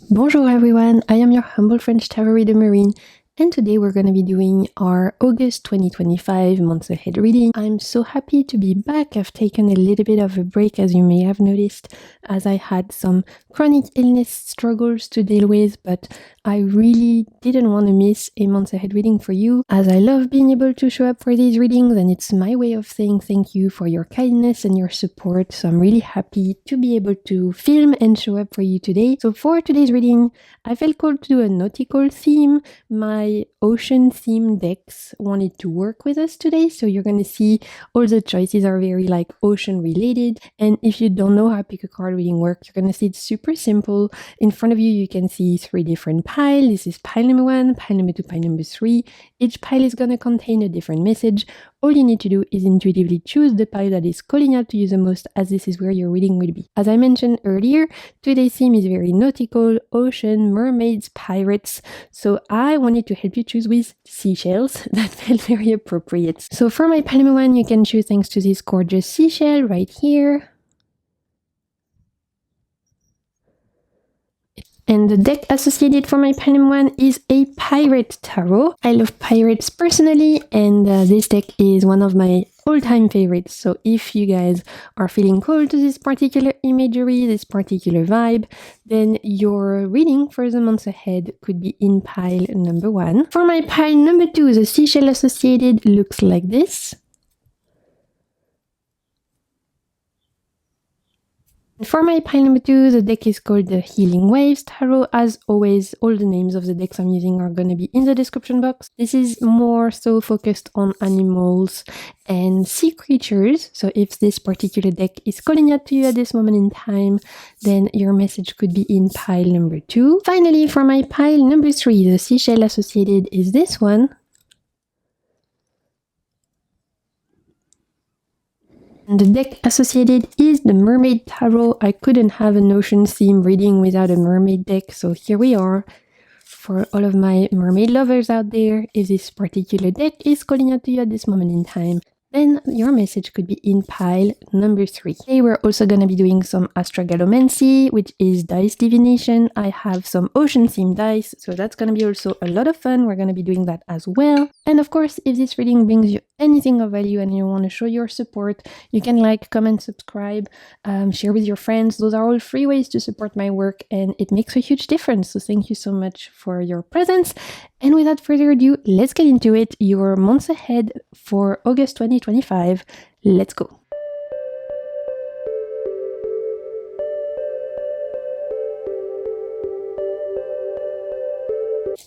Bonjour everyone, I am your humble French tarot reader Marine, and today we're going to be doing our August 2025 months ahead reading. I'm so happy to be back. I've taken a little bit of a break, as you may have noticed, as I had some chronic illness struggles to deal with, but I really didn't want to miss a months ahead reading for you, as I love being able to show up for these readings, and it's my way of saying thank you for your kindness and your support. So I'm really happy to be able to film and show up for you today. So for today's reading, I felt called to do a nautical theme. My ocean theme decks wanted to work with us today, so you're going to see all the choices are very like ocean related. And if you don't know how pick a card reading works, you're going to see it's super simple. In front of you, you can see 3 different piles. This is pile number 1, pile number 2, pile number 3. Each pile is going to contain a different message. All you need to do is intuitively choose the pile that is calling out to you the most, as this is where your reading will be. As I mentioned earlier, today's theme is very nautical, ocean, mermaids, pirates. So I wanted to help you choose with seashells. That felt very appropriate. So for my pile number 1, you can choose thanks to this gorgeous seashell right here. And the deck associated for my pile number 1 is a pirate tarot. I love pirates personally, and this deck is one of my all-time favorites. So if you guys are feeling called to this particular imagery, this particular vibe, then your reading for the months ahead could be in pile number 1. For my pile number 2, the seashell associated looks like this. For my pile number 2, the deck is called the Healing Waves Tarot. As always, all the names of the decks I'm using are going to be in the description box. This is more so focused on animals and sea creatures. So if this particular deck is calling out to you at this moment in time, then your message could be in pile number 2. Finally, for my pile number 3, the seashell associated is this one. And the deck associated is the Mermaid Tarot. I couldn't have an ocean theme reading without a mermaid deck, so here we are. For all of my mermaid lovers out there, if this particular deck is calling out to you at this moment in time, then your message could be in pile number 3. Today we're also going to be doing some astrogalomancy, which is dice divination. I have some ocean themed dice, so that's going to be also a lot of fun. We're going to be doing that as well. And of course, if this reading brings you anything of value and you want to show your support, you can like, comment, subscribe, share with your friends. Those are all free ways to support my work, and it makes a huge difference. So thank you so much for your presence. And without further ado, let's get into it. Your months ahead for August 2025. Let's go.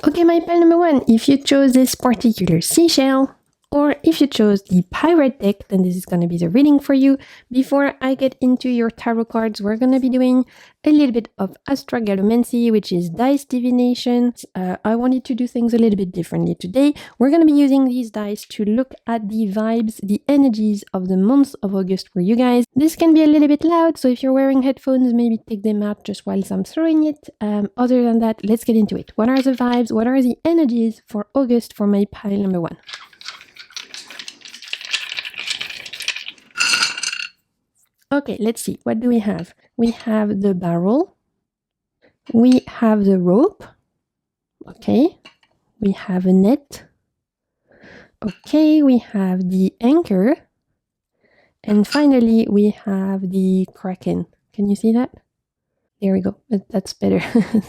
Okay, my pile number 1, if you chose this particular seashell, or if you chose the pirate deck, then this is going to be the reading for you. Before I get into your tarot cards, we're going to be doing a little bit of astrogalomancy, which is dice divination. I wanted to do things a little bit differently today. We're going to be using these dice to look at the vibes, the energies of the month of August for you guys. This can be a little bit loud, so if you're wearing headphones, maybe take them out just whilst I'm throwing it. Other than that, let's get into it. What are the vibes? What are the energies for August for my pile number 1? Okay, let's see. What do we have? We have the barrel. We have the rope. Okay. We have a net. Okay, we have the anchor. And finally, we have the kraken. Can you see that? There we go. That's better.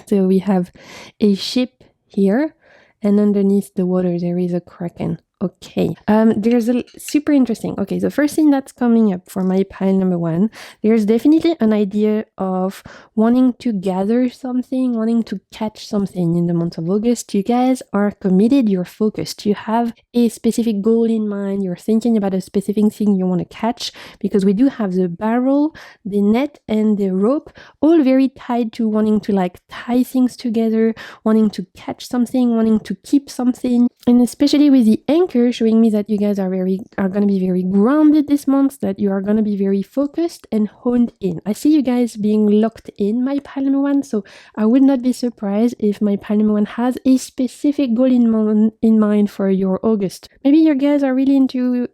So we have a ship here, and underneath the water, there is a kraken. Okay, there's a super interesting. Okay, the first thing that's coming up for my pile number 1, there's definitely an idea of wanting to gather something, wanting to catch something in the month of August. You guys are committed, you're focused, you have a specific goal in mind, you're thinking about a specific thing you want to catch, because we do have the barrel, the net, and the rope, all very tied to wanting to like tie things together, wanting to catch something, wanting to keep something, and especially with the anchor, anchor, showing me that you guys are going to be very grounded this month, that you are going to be very focused and honed in. I see you guys being locked in, my Palm One, so I would not be surprised if my Palm One has a specific goal in mind for your August. Maybe you guys are really into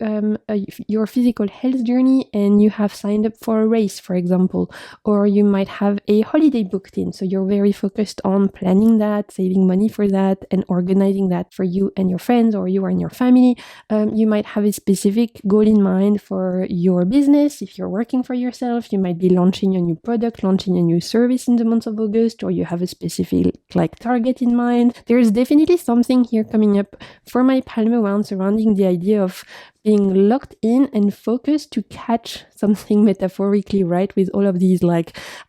your physical health journey and you have signed up for a race, for example, or you might have a holiday booked in, so you're very focused on planning that, saving money for that, and organizing that for you and your friends or you and your family. You might have a specific goal in mind for your business. If you're working for yourself, you might be launching a new product, launching a new service in the month of August, or you have a specific target in mind. There's definitely something here coming up for my Palm One surrounding the idea of being locked in and focused to catch something metaphorically, right? With all of these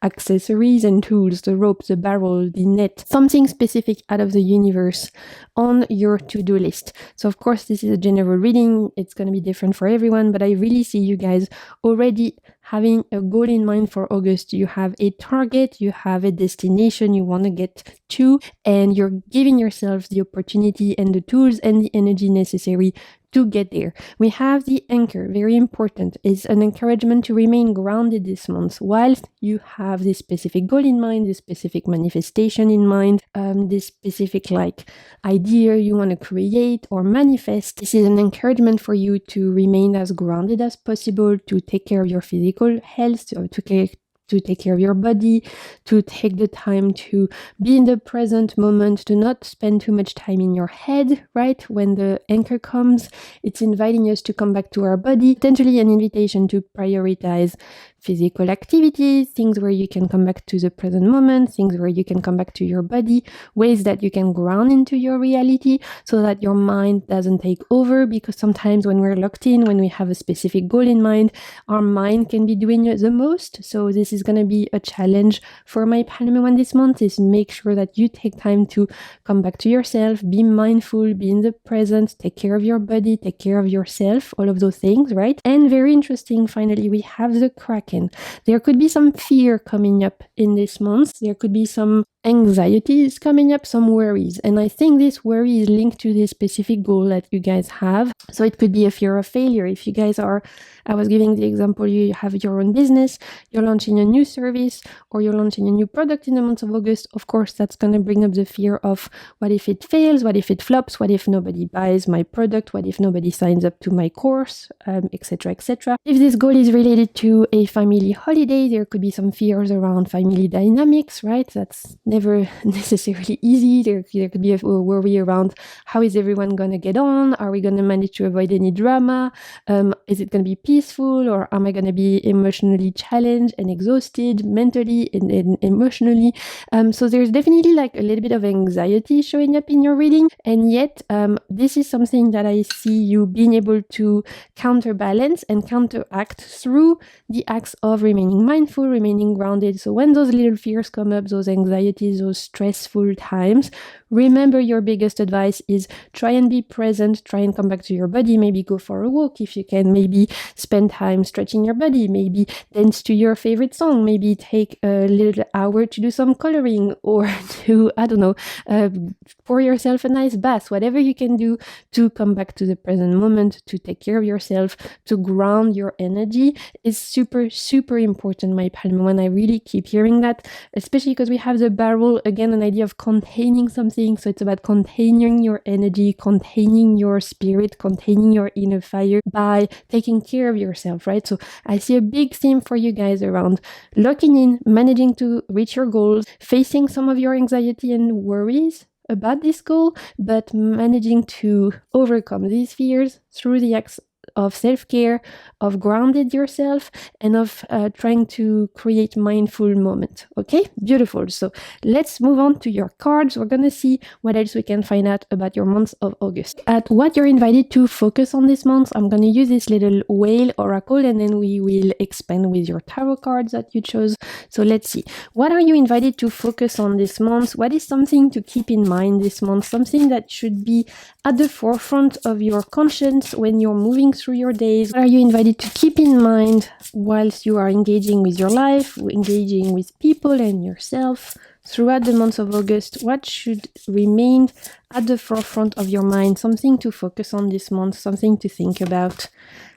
accessories and tools, the rope, the barrel, the net, something specific out of the universe on your to-do list. So of course, this is a general reading. It's going to be different for everyone, but I really see you guys already having a goal in mind for August. You have a target, you have a destination you want to get to, and you're giving yourself the opportunity and the tools and the energy necessary to get there. We have the anchor, very important. It's an encouragement to remain grounded this month whilst you have this specific goal in mind, this specific manifestation in mind, this specific idea you want to create or manifest. This is an encouragement for you to remain as grounded as possible, to take care of your physical health, or to take care of your body, to take the time to be in the present moment, to not spend too much time in your head, right? When the anchor comes, it's inviting us to come back to our body, potentially an invitation to prioritize physical activities, things where you can come back to the present moment, things where you can come back to your body, ways that you can ground into your reality so that your mind doesn't take over, because sometimes when we're locked in, when we have a specific goal in mind, our mind can be doing the most. So this is going to be a challenge for my Palm One this month, is make sure that you take time to come back to yourself, be mindful, be in the present, take care of your body, take care of yourself, all of those things, right? And very interesting, finally, we have the Kraken. There could be some fear coming up in this month. There could be some anxieties coming up, some worries. And I think this worry is linked to this specific goal that you guys have. So it could be a fear of failure. If you guys are, I was giving the example, you have your own business, you're launching a new service, or you're launching a new product in the month of August, of course, that's going to bring up the fear of what if it fails? What if it flops? What if nobody buys my product? What if nobody signs up to my course, etc., etc. If this goal is related to a family holiday, there could be some fears around family dynamics, right? That's never necessarily easy. There could be a worry around how is everyone going to get on? Are we going to manage to avoid any drama? Is it going to be peaceful, or am I going to be emotionally challenged and exhausted mentally and emotionally? So there's definitely a little bit of anxiety showing up in your reading, and yet this is something that I see you being able to counterbalance and counteract through the acts of remaining mindful, remaining grounded. So when those little fears come up, those anxieties, those stressful times, remember, your biggest advice is try and be present, try and come back to your body, maybe go for a walk if you can, maybe spend time stretching your body, maybe dance to your favorite song, maybe take a little hour to do some coloring, or to, pour yourself a nice bath, whatever you can do to come back to the present moment, to take care of yourself, to ground your energy is super, super important, my Palm One. I really keep hearing that, especially because we have the barrel, again, an idea of containing something. So it's about containing your energy, containing your spirit, containing your inner fire by taking care of yourself, right? So I see a big theme for you guys around locking in, managing to reach your goals, facing some of your anxiety and worries about this goal, but managing to overcome these fears through the acts of self-care, of grounded yourself, and of trying to create mindful moment. Okay, beautiful. So let's move on to your cards. We're going to see what else we can find out about your month of August. At what you're invited to focus on this month, I'm going to use this little whale oracle, and then we will expand with your tarot cards that you chose. So let's see. What are you invited to focus on this month? What is something to keep in mind this month? Something that should be at the forefront of your conscience when you're moving through your days. What are you invited to keep in mind whilst you are engaging with your life, engaging with people and yourself? throughout the month of August, what should remain at the forefront of your mind, something to focus on this month, something to think about.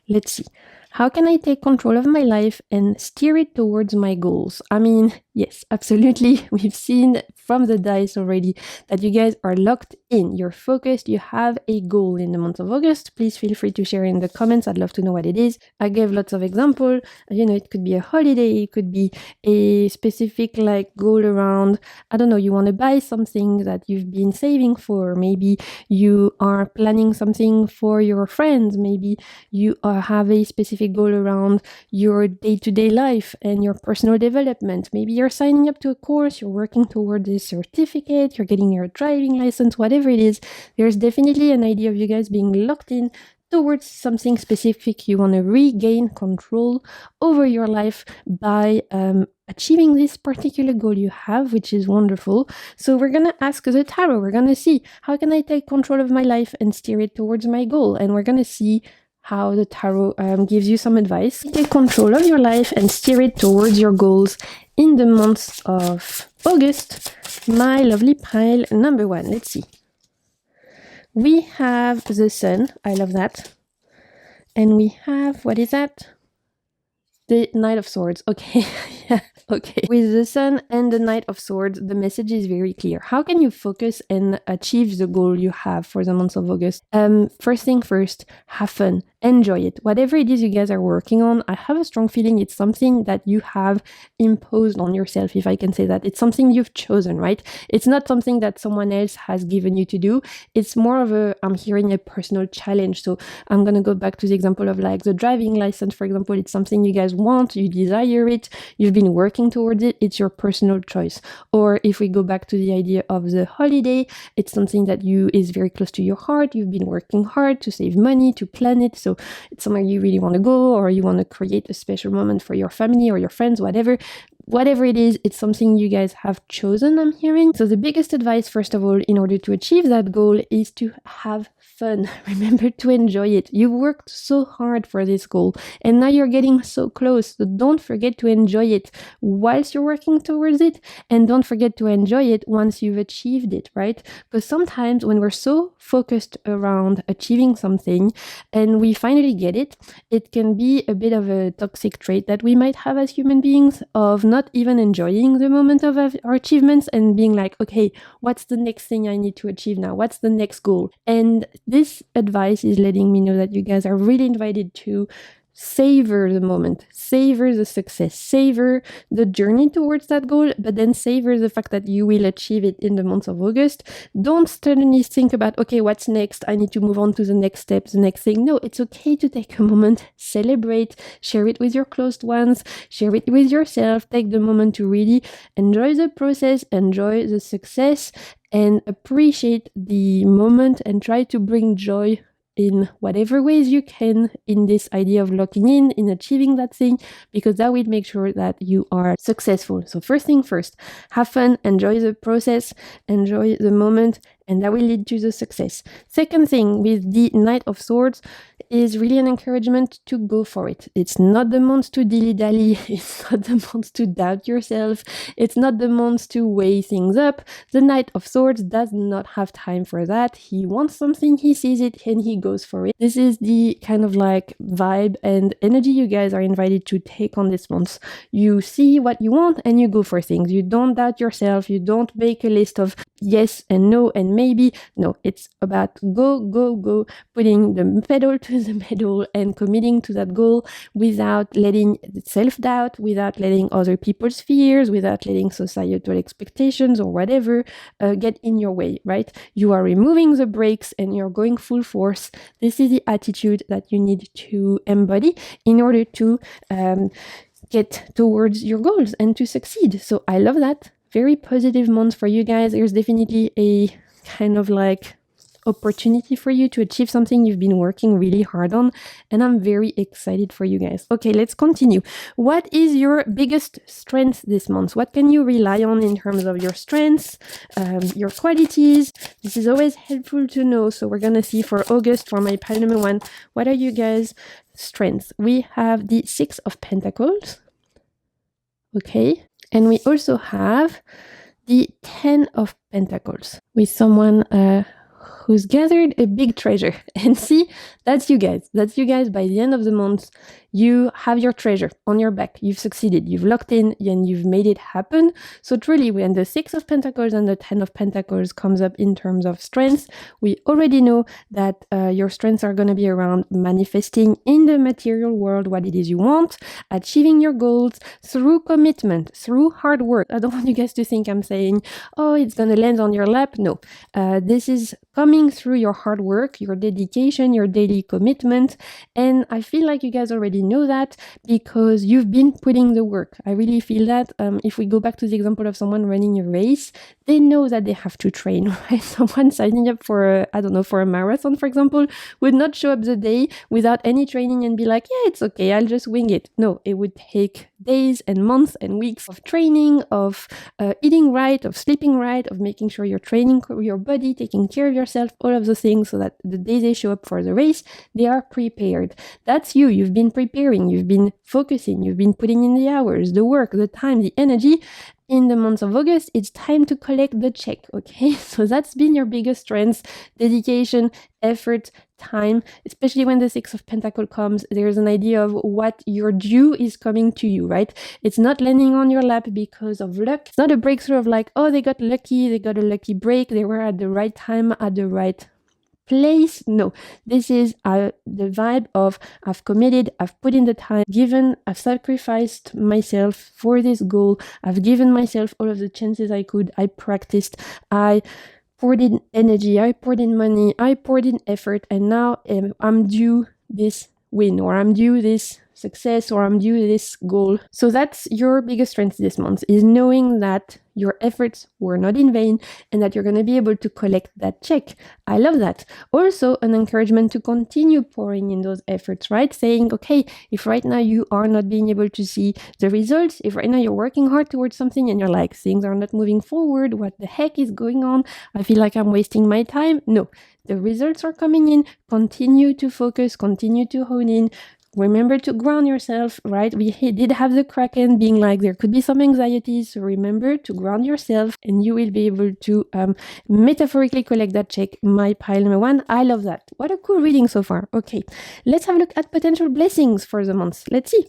Let's see. How can I take control of my life and steer it towards my goals? I mean, yes, absolutely. We've seen from the dice already that you guys are locked in. You're focused. You have a goal in the month of August. Please feel free to share in the comments. I'd love to know what it is. I gave lots of examples. It could be a holiday. It could be a specific goal around, I don't know, you want to buy something that you've been saving for. Maybe you are planning something for your friends. Maybe you have a specific goal around your day-to-day life and your personal development. Maybe you're signing up to a course, you're working towards a certificate, you're getting your driving license, whatever it is. There's definitely an idea of you guys being locked in towards something specific. You want to regain control over your life by achieving this particular goal you have, which is wonderful. So we're going to ask the tarot. We're going to see, how can I take control of my life and steer it towards my goal? And we're going to see how the tarot gives you some advice. Take control of your life and steer it towards your goals in the month of August. My lovely pile number 1. Let's see. We have the Sun. I love that. And we have, what is that? The Knight of Swords. Okay. Yeah. Okay. With the Sun and the Knight of Swords, the message is very clear. How can you focus and achieve the goal you have for the month of August? First thing first, have fun. Enjoy it. Whatever it is you guys are working on, I have a strong feeling it's something that you have imposed on yourself, if I can say that. It's something you've chosen, right? It's not something that someone else has given you to do. It's more of I'm hearing a personal challenge. So I'm going to go back to the example of the driving license, for example. It's something you guys want, you desire it, you've been working towards it, it's your personal choice. Or if we go back to the idea of the holiday, it's something that is very close to your heart, you've been working hard to save money, to plan it, so it's somewhere you really want to go, or you want to create a special moment for your family or your friends, whatever it is, it's something you guys have chosen, I'm hearing. So the biggest advice, first of all, in order to achieve that goal is to have fun. Remember to enjoy it. You worked so hard for this goal and now you're getting so close. So don't forget to enjoy it whilst you're working towards it, and don't forget to enjoy it once you've achieved it, right? Because sometimes when we're so focused around achieving something and we finally get it, it can be a bit of a toxic trait that we might have as human beings, of not even enjoying the moment of our achievements and being like, okay, what's the next thing I need to achieve now? What's the next goal? And this advice is letting me know that you guys are really invited to savor the moment, savor the success, savor the journey towards that goal, but then savor the fact that you will achieve it in the month of August. Don't suddenly think about, okay, what's next? I need to move on to the next step, the next thing. No, it's okay to take a moment, celebrate, share it with your close ones, share it with yourself, take the moment to really enjoy the process, enjoy the success, and appreciate the moment, and try to bring joy in whatever ways you can in this idea of locking in achieving that thing, because that will make sure that you are successful. So first thing first, have fun, enjoy the process, enjoy the moment, and that will lead to the success. Second thing, with the Knight of Swords, is really an encouragement to go for it. It's not the month to dilly-dally. It's not the month to doubt yourself. It's not the month to weigh things up. The Knight of Swords does not have time for that. He wants something, he sees it, and he goes for it. This is the kind of vibe and energy you guys are invited to take on this month. You see what you want and you go for things. You don't doubt yourself. You don't make a list of yes and no and maybe. No, it's about go, putting the pedal to the metal and committing to that goal without letting self-doubt, without letting other people's fears, without letting societal expectations or whatever get in your way, right? You are removing the brakes and you're going full force. This is the attitude that you need to embody in order to get towards your goals and to succeed. So I love that. Very positive month for you guys. There's definitely a kind of opportunity for you to achieve something you've been working really hard on, and I'm very excited for you guys. Okay, let's continue. What is your biggest strength this month? What can you rely on in terms of your strengths, your qualities? This is always helpful to know. So we're gonna see for August, for my pile number 1, what are you guys' strengths? We have the 6 of Pentacles. Okay, and we also have the 10 of Pentacles with someone who's gathered a big treasure. And see, that's you guys. That's you guys. By the end of the month, you have your treasure on your back. You've succeeded. You've locked in and you've made it happen. So truly, when the 6 of Pentacles and the 10 of Pentacles comes up in terms of strengths, we already know that your strengths are going to be around manifesting in the material world what it is you want, achieving your goals through commitment, through hard work. I don't want you guys to think I'm saying, oh, it's going to land on your lap. No, this is coming through your hard work, your dedication, your daily commitment. And I feel like you guys already know that because you've been putting the work. I really feel that if we go back to the example of someone running a race, they know that they have to train, right? Someone signing up for a marathon, for example, would not show up the day without any training and be like, yeah, it's okay, I'll just wing it. No, it would take days and months and weeks of training, of eating right, of sleeping right, of making sure you're training your body, taking care of yourself, all of those things, so that the day they show up for the race, they are prepared. That's you. You've been preparing, you've been focusing, you've been putting in the hours, the work, the time, the energy. In the month of August, it's time to collect the check, okay? So that's been your biggest strength, dedication, effort, time, especially when the 6 of Pentacles comes. There's an idea of what your due is coming to you, right? It's not landing on your lap because of luck. It's not a breakthrough of like, oh, they got lucky, they got a lucky break, they were at the right time, at the right place. No, this is the vibe of I've committed, I've put in the time, I've sacrificed myself for this goal, I've given myself all of the chances I could, I practiced, I poured in energy, I poured in money, I poured in effort, and now I'm due this win, or I'm due this success, or I'm due this goal. So that's your biggest strength this month, is knowing that your efforts were not in vain and that you're going to be able to collect that check. I love that. Also, an encouragement to continue pouring in those efforts, right? Saying, okay, if right now you are not being able to see the results, if right now you're working hard towards something and you're like, things are not moving forward, what the heck is going on? I feel like I'm wasting my time. No, the results are coming in. Continue to focus, continue to hone in. Remember to ground yourself, right? We did have the Kraken being like, there could be some anxieties. So remember to ground yourself and you will be able to metaphorically collect that check. My pile number 1. I love that. What a cool reading so far. Okay, let's have a look at potential blessings for the month. Let's see.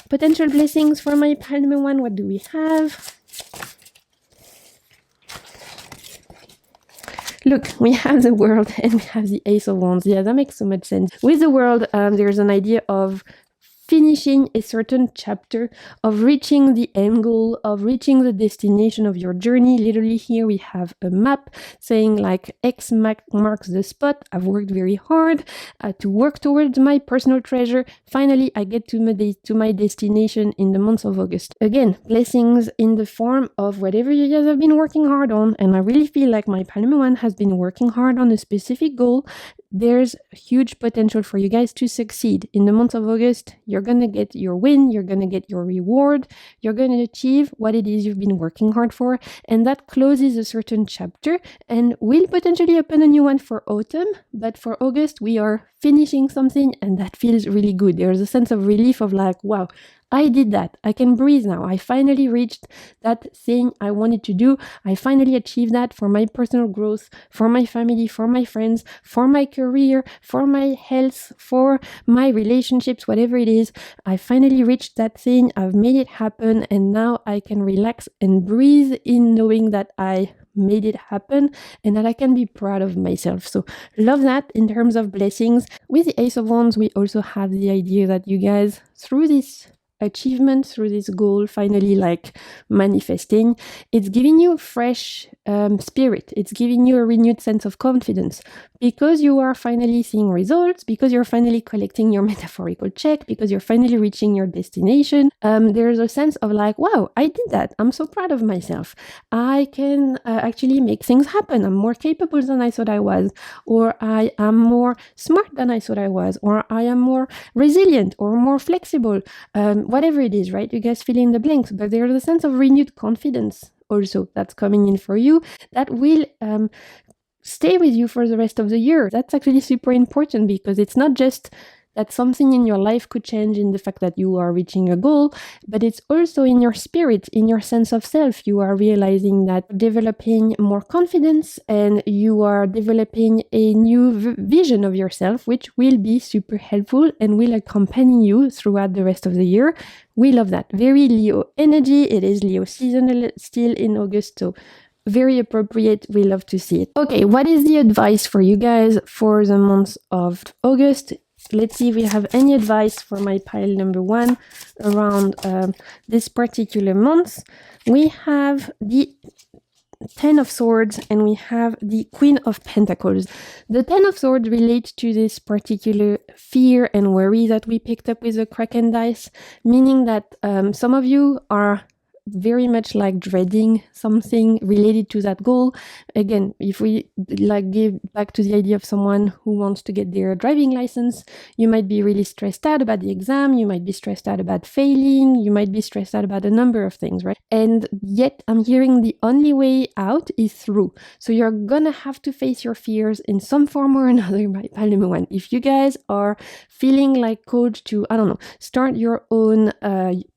Potential blessings for my pile number 1. What do we have? Look, we have the World and we have the Ace of Wands. Yeah, that makes so much sense. With the World, there's an idea of finishing a certain chapter, of reaching the end goal, of reaching the destination of your journey. Literally here we have a map saying like X marks the spot. I've worked very hard to work towards my personal treasure. Finally, I get to my destination in the month of August. Again, blessings in the form of whatever you guys have been working hard on. And I really feel like my Paloma one has been working hard on a specific goal. There's huge potential for you guys to succeed. In the month of August, you're going to get your win, you're going to get your reward, you're going to achieve what it is you've been working hard for, and that closes a certain chapter and will potentially open a new one for autumn. But for August, we are finishing something, and that feels really good. There's a sense of relief of like, wow, I did that. I can breathe now. I finally reached that thing I wanted to do. I finally achieved that for my personal growth, for my family, for my friends, for my career, for my health, for my relationships, whatever it is. I finally reached that thing. I've made it happen. And now I can relax and breathe in knowing that I made it happen and that I can be proud of myself. So love that in terms of blessings. With the Ace of Wands, we also have the idea that you guys, through this achievement, through this goal, finally like manifesting, it's giving you a fresh spirit. It's giving you a renewed sense of confidence because you are finally seeing results, because you're finally collecting your metaphorical check, because you're finally reaching your destination. There's a sense of like, wow, I did that. I'm so proud of myself. I can actually make things happen. I'm more capable than I thought I was, or I am more smart than I thought I was, or I am more resilient or more flexible. Whatever it is, right? You guys fill in the blanks, but there's a sense of renewed confidence also that's coming in for you that will stay with you for the rest of the year. That's actually super important because it's not just that something in your life could change in the fact that you are reaching a goal, but it's also in your spirit, in your sense of self. You are realizing that developing more confidence and you are developing a new vision of yourself, which will be super helpful and will accompany you throughout the rest of the year. We love that. Very Leo energy. It is Leo seasonal still in August, so very appropriate. We love to see it. Okay, what is the advice for you guys for the month of August? Let's see if we have any advice for my pile number 1 around this particular month. We have the Ten of Swords and we have the Queen of Pentacles. The Ten of Swords relates to this particular fear and worry that we picked up with the Kraken dice, meaning that some of you are very much like dreading something related to that goal. Again, if we like give back to the idea of someone who wants to get their driving license, you might be really stressed out about the exam, you might be stressed out about failing, you might be stressed out about a number of things, right? And yet I'm hearing the only way out is through. So you're gonna have to face your fears in some form or another by pile number 1. If you guys are feeling like called to, I don't know, start your own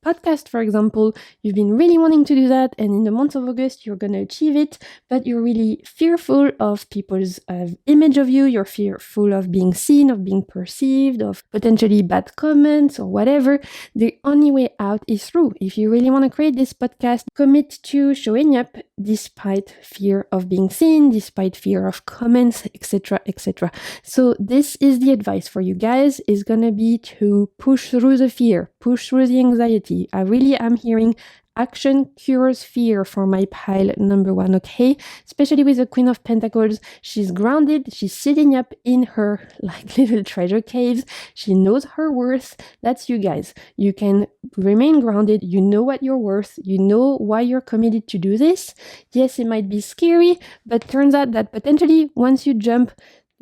podcast, for example, you've been really wanting to do that, and in the month of August you're going to achieve it, but you're really fearful of people's image of you, you're fearful of being seen, of being perceived, of potentially bad comments or whatever, the only way out is through. If you really want to create this podcast, commit to showing up despite fear of being seen, despite fear of comments, etc., etc. So this is the advice for you guys, is going to be to push through the fear, push through the anxiety. I really am hearing action cures fear for my pile number 1, okay? Especially with the Queen of Pentacles. She's grounded, she's sitting up in her like little treasure caves. She knows her worth. That's you guys. You can remain grounded. You know what you're worth. You know why you're committed to do this. Yes, it might be scary, but turns out that potentially once you jump,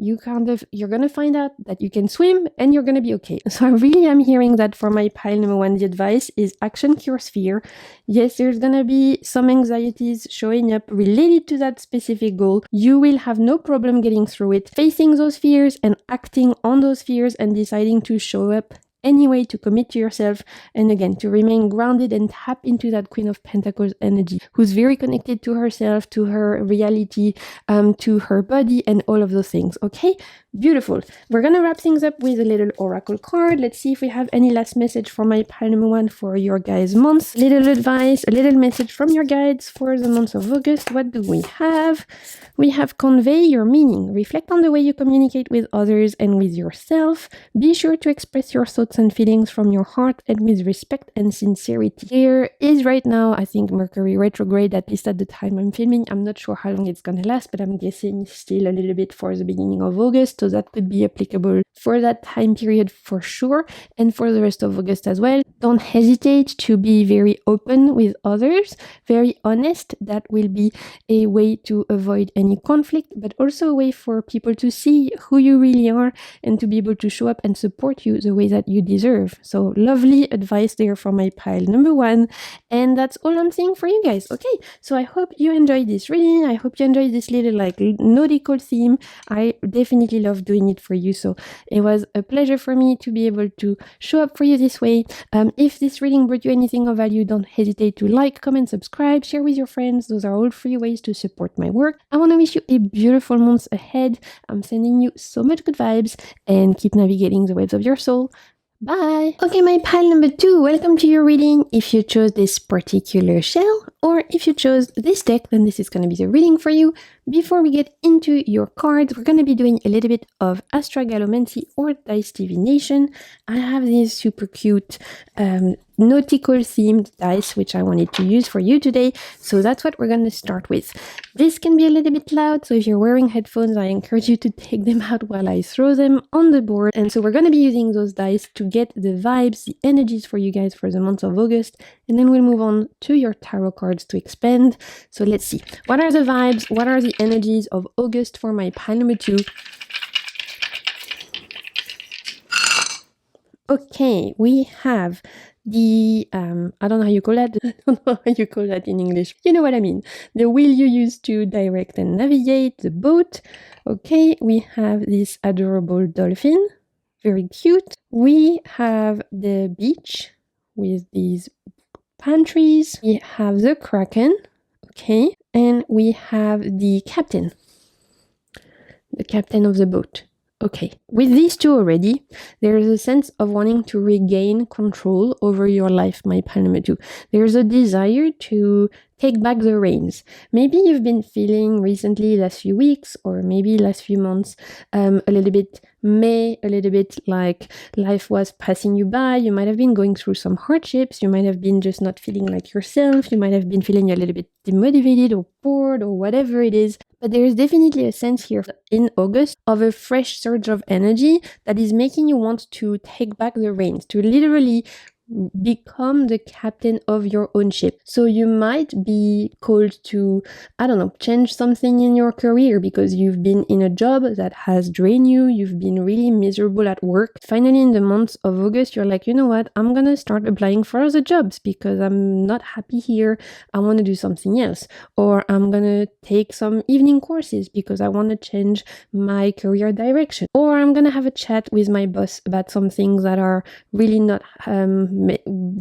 you're gonna find out that you can swim and you're gonna be okay. So I really am hearing that for my pile number 1, the advice is action cures fear. Yes, there's gonna be some anxieties showing up related to that specific goal. You will have no problem getting through it, facing those fears and acting on those fears and deciding to show up anyway, to commit to yourself, and again to remain grounded and tap into that Queen of Pentacles energy, who's very connected to herself, to her reality, to her body, and all of those things. Okay, beautiful. We're gonna wrap things up with a little oracle card. Let's see if we have any last message for my pile number 1 for your guys' month. Little advice, a little message from your guides for the month of August. What do we have? We have convey your meaning. Reflect on the way you communicate with others and with yourself. Be sure to express your thoughts and feelings from your heart and with respect and sincerity. There is right now, I think, Mercury retrograde, at least at the time I'm filming. I'm not sure how long it's gonna last, but I'm guessing still a little bit for the beginning of August, so that could be applicable for that time period for sure, and for the rest of August as well. Don't hesitate to be very open with others, very honest. That will be a way to avoid any conflict, but also a way for people to see who you really are and to be able to show up and support you the way that you deserve. So lovely advice there for my pile number 1, and that's all I'm saying for you guys. Okay, so I hope you enjoyed this reading. I hope you enjoyed this little like nautical theme. I definitely love doing it for you, so it was a pleasure for me to be able to show up for you this way. If this reading brought you anything of value, don't hesitate to like, comment, subscribe, share with your friends. Those are all free ways to support my work. I want to wish you a beautiful month ahead. I'm sending you so much good vibes, and keep navigating the waves of your soul. Bye! Okay, my pile number 2, welcome to your reading. If you chose this particular shell, or if you chose this deck, then this is going to be the reading for you. Before we get into your cards, we're going to be doing a little bit of astragalomancy or dice divination. I have these super cute nautical themed dice which I wanted to use for you today, so that's what we're going to start with. This can be a little bit loud, so if you're wearing headphones, I encourage you to take them out while I throw them on the board. And so we're going to be using those dice to get the vibes, the energies for you guys for the month of August, and then we'll move on to your tarot cards to expand. So let's see, what are the vibes, what are the energies of August for my pile number 2. Okay, we have the, I don't know how you call that. I don't know how you call that in English. You know what I mean. The wheel you use to direct and navigate the boat. Okay, we have this adorable dolphin. Very cute. We have the beach with these palm trees. We have the kraken, okay, and we have the captain of the boat. Okay, with these two already, there is a sense of wanting to regain control over your life, my pile number 2. There's a desire to take back the reins. Maybe you've been feeling recently, last few weeks, or maybe last few months, a little bit a little bit like life was passing you by. You might have been going through some hardships. You might have been just not feeling like yourself. You might have been feeling a little bit demotivated or bored or whatever it is. But there is definitely a sense here in August of a fresh surge of energy that is making you want to take back the reins, to literally become the captain of your own ship. So you might be called to, I don't know, change something in your career because you've been in a job that has drained you, you've been really miserable at work. Finally, in the month of August, you're like, you know what, I'm gonna start applying for other jobs because I'm not happy here, I want to do something else. Or I'm gonna take some evening courses because I want to change my career direction. Or I'm gonna have a chat with my boss about some things that are really not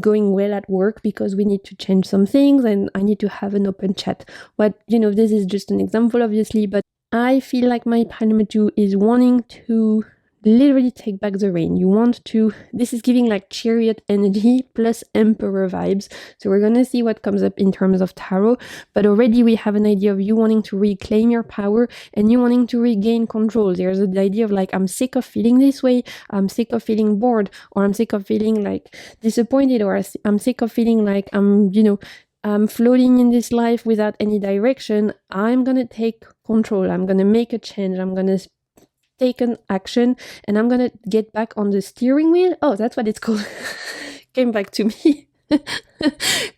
going well at work because we need to change some things and I need to have an open chat. This is just an example, obviously, but I feel like my pile number 2 is wanting to literally take back the rein. This is giving like chariot energy plus emperor vibes. So we're gonna see what comes up in terms of tarot, but already we have an idea of you wanting to reclaim your power and you wanting to regain control. There's the idea of like, I'm sick of feeling this way, I'm sick of feeling bored, or I'm sick of feeling like disappointed, or I'm sick of feeling like I'm floating in this life without any direction. I'm gonna take control, I'm gonna make a change, I'm gonna take an action, and I'm gonna get back on the steering wheel. Oh, that's what it's called. Came back to me.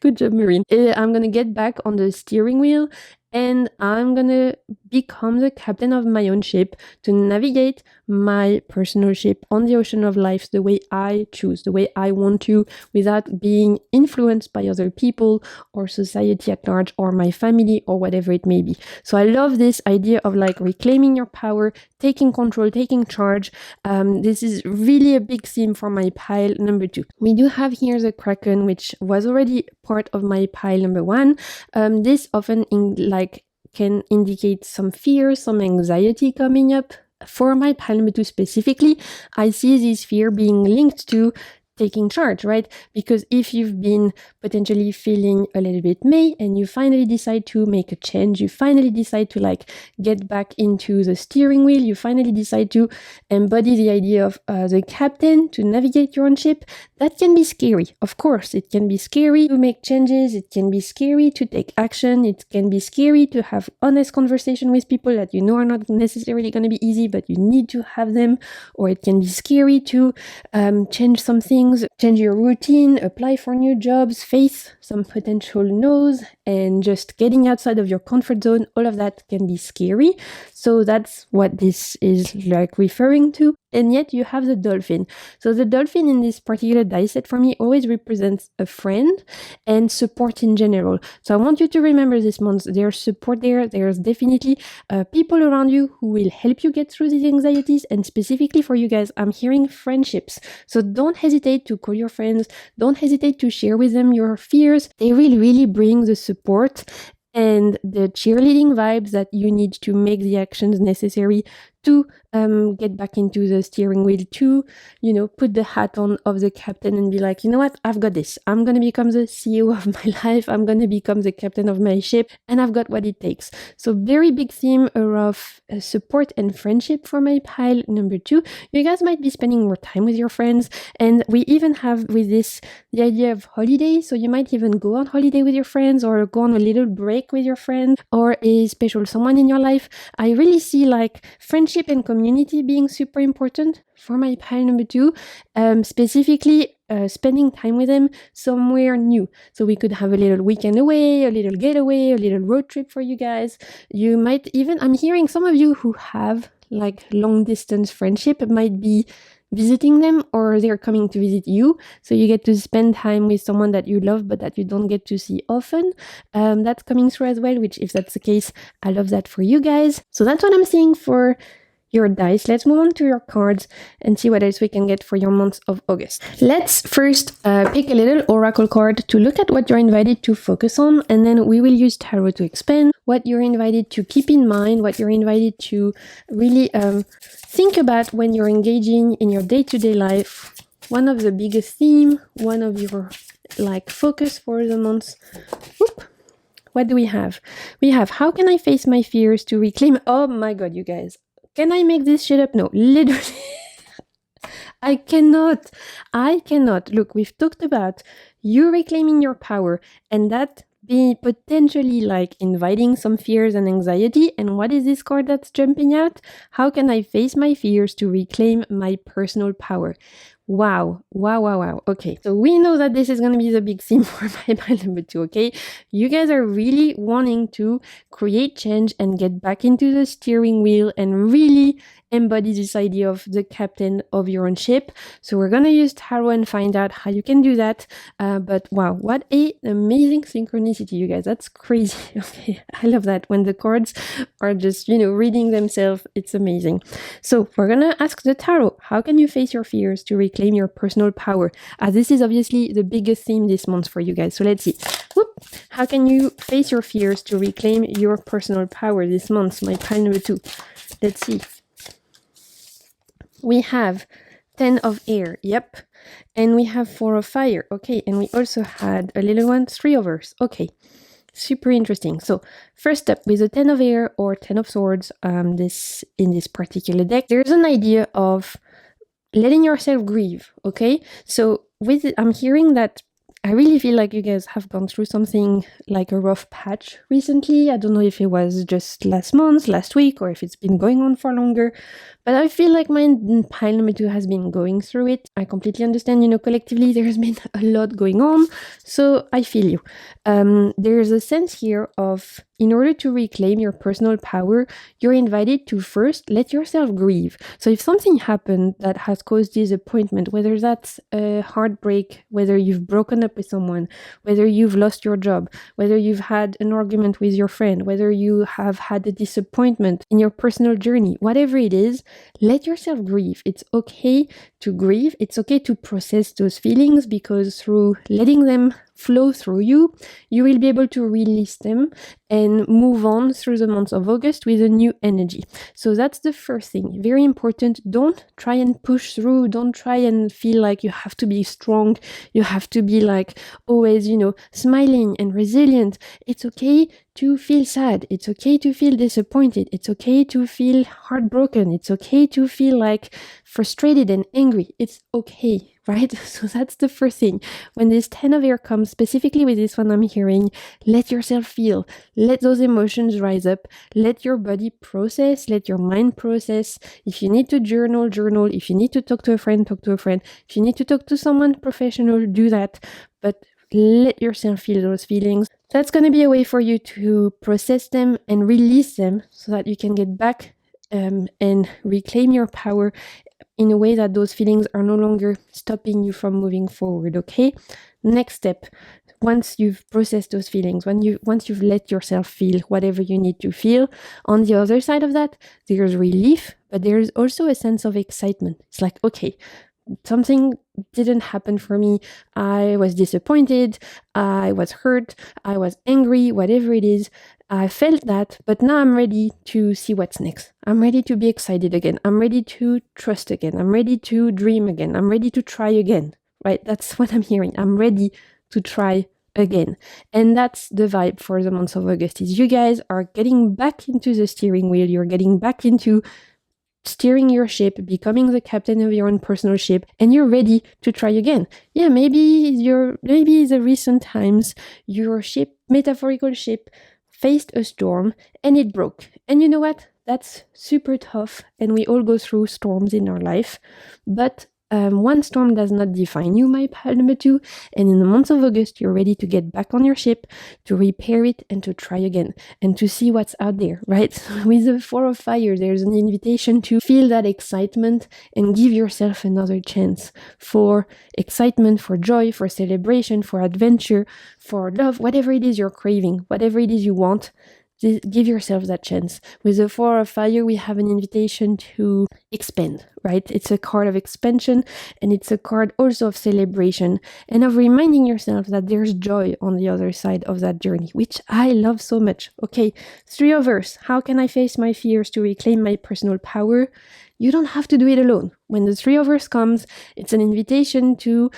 Good job, Marine. I'm gonna get back on the steering wheel and I'm gonna become the captain of my own ship to navigate my personal ship on the ocean of life the way I choose, the way I want to, without being influenced by other people or society at large or my family or whatever it may be. So I love this idea of like reclaiming your power, taking control, taking charge. This is really a big theme for my pile number 2. We do have here the Kraken, which was already part of my pile number 1. This often can indicate some fear, some anxiety coming up. For my pile number 2 specifically, I see this fear being linked to taking charge, right? Because if you've been potentially feeling a little bit meh and you finally decide to make a change, you finally decide to get back into the steering wheel, you finally decide to embody the idea of the captain, to navigate your own ship, that can be scary. Of course, it can be scary to make changes, it can be scary to take action, it can be scary to have honest conversation with people that you know are not necessarily going to be easy, but you need to have them, or it can be scary to change some things, change your routine, apply for new jobs, face some potential no's, and just getting outside of your comfort zone. All of that can be scary. So that's what this is referring to. And yet you have the dolphin. So the dolphin in this particular die set for me always represents a friend and support in general. So I want you to remember this month, there's support there. There's definitely people around you who will help you get through these anxieties. And specifically for you guys, I'm hearing friendships. So don't hesitate to call your friends. Don't hesitate to share with them your fears. They will really bring the support and the cheerleading vibes that you need to make the actions necessary to get back into the steering wheel, to, put the hat on of the captain and be like, you know what, I've got this. I'm going to become the CEO of my life. I'm going to become the captain of my ship, and I've got what it takes. So very big theme of support and friendship for my pile number 2. You guys might be spending more time with your friends, and we even have with this the idea of holiday. So you might even go on holiday with your friends, or go on a little break with your friend, or a special someone in your life. I really see friendship and community being super important for my pile number 2, specifically spending time with them somewhere new. So we could have a little weekend away, a little getaway, a little road trip for you guys. You might even, I'm hearing some of you who have long distance friendship might be visiting them, or they're coming to visit you, so you get to spend time with someone that you love but that you don't get to see often. That's coming through as well, which if that's the case, I love that for you guys. So that's what I'm seeing for your dice. Let's move on to your cards and see what else we can get for your month of August. Let's first pick a little oracle card to look at what you're invited to focus on, and then we will use tarot to expand what you're invited to keep in mind, what you're invited to really think about when you're engaging in your day-to-day life. One of the biggest theme, one of your focus for the month. Whoop. What do we have? We have, how can I face my fears to reclaim? Oh my god, you guys. Can I make this shit up? No, literally. I cannot. Look, we've talked about you reclaiming your power and that be potentially inviting some fears and anxiety. And what is this card that's jumping out? How can I face my fears to reclaim my personal power? Wow. Okay, so we know that this is going to be the big theme for my pile number 2, okay? You guys are really wanting to create change and get back into the steering wheel and really embody this idea of the captain of your own ship. So we're going to use tarot and find out how you can do that. But wow, what an amazing synchronicity, you guys. That's crazy. Okay, I love that when the cards are just, reading themselves. It's amazing. So we're going to ask the tarot, how can you face your fears to reclaim your personal power? As this is obviously the biggest theme this month for you guys. So let's see. Whoop. How can you face your fears to reclaim your personal power this month? My pile number 2. Let's see. We have 10 of air, yep. And we have 4 of fire, okay. And we also had a little one, 3 of earth, okay. Super interesting. So first up, with the 10 of air or 10 of swords, in this particular deck, there's an idea of letting yourself grieve, okay? So with it, I'm hearing that I really feel like you guys have gone through something like a rough patch recently. I don't know if it was just last month, last week, or if it's been going on for longer. But I feel like my pile number 2 has been going through it. I completely understand, collectively there's been a lot going on. So I feel you. There's a sense here of, in order to reclaim your personal power, you're invited to first let yourself grieve. So if something happened that has caused disappointment, whether that's a heartbreak, whether you've broken up with someone, whether you've lost your job, whether you've had an argument with your friend, whether you have had a disappointment in your personal journey, whatever it is, let yourself grieve. It's okay to grieve. It's okay to process those feelings, because through letting them flow through you, you will be able to release them and move on through the month of August with a new energy. So that's the first thing. Very important. Don't try and push through. Don't try and feel like you have to be strong. You have to be always, smiling and resilient. It's okay to feel sad. It's okay to feel disappointed. It's okay to feel heartbroken. It's okay to feel frustrated and angry. It's okay, right? So that's the first thing. When this 10 of air comes, specifically with this one I'm hearing, let yourself feel. Let those emotions rise up. Let your body process. Let your mind process. If you need to journal, journal. If you need to talk to a friend, talk to a friend. If you need to talk to someone professional, do that. But let yourself feel those feelings. That's going to be a way for you to process them and release them so that you can get back and reclaim your power in a way that those feelings are no longer stopping you from moving forward, okay? Next step, once you've processed those feelings, once you've let yourself feel whatever you need to feel, on the other side of that, there's relief, but there's also a sense of excitement. It's okay, something didn't happen for me. I was disappointed, I was hurt, I was angry, whatever it is. I felt that, but now I'm ready to see what's next. I'm ready to be excited again. I'm ready to trust again. I'm ready to dream again. I'm ready to try again, right? That's what I'm hearing. I'm ready to try again. And that's the vibe for the month of August, is you guys are getting back into the steering wheel. You're getting back into steering your ship, becoming the captain of your own personal ship, and you're ready to try again. Yeah, maybe the recent times your ship, metaphorical ship, faced a storm and it broke. And you know what? That's super tough, and we all go through storms in our life. But one storm does not define you, my pile number 2. And in the month of August, you're ready to get back on your ship, to repair it, and to try again, and to see what's out there, right? With the 4 of fire, there's an invitation to feel that excitement and give yourself another chance for excitement, for joy, for celebration, for adventure, for love, whatever it is you're craving, whatever it is you want. give yourself that chance. With the Four of Fire, we have an invitation to expand, right? It's a card of expansion, and it's a card also of celebration and of reminding yourself that there's joy on the other side of that journey, which I love so much. Okay, Three of Earths. How can I face my fears to reclaim my personal power? You don't have to do it alone. When the Three of Earths comes, it's an invitation to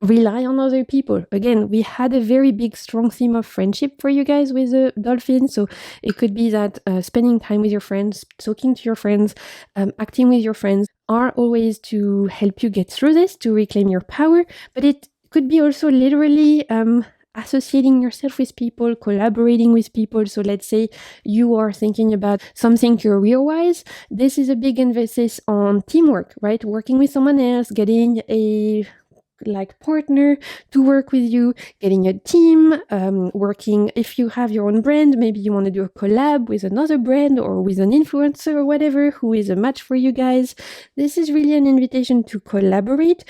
rely on other people. Again, we had a very big, strong theme of friendship for you guys with the dolphin. So it could be that spending time with your friends, talking to your friends, acting with your friends are always to help you get through this, to reclaim your power. But it could be also literally associating yourself with people, collaborating with people. So let's say you are thinking about something career-wise. This is a big emphasis on teamwork, right? Working with someone else, getting a partner to work with you, getting a team, working, if you have your own brand, maybe you want to do a collab with another brand or with an influencer or whatever who is a match for you guys. This is really an invitation to collaborate,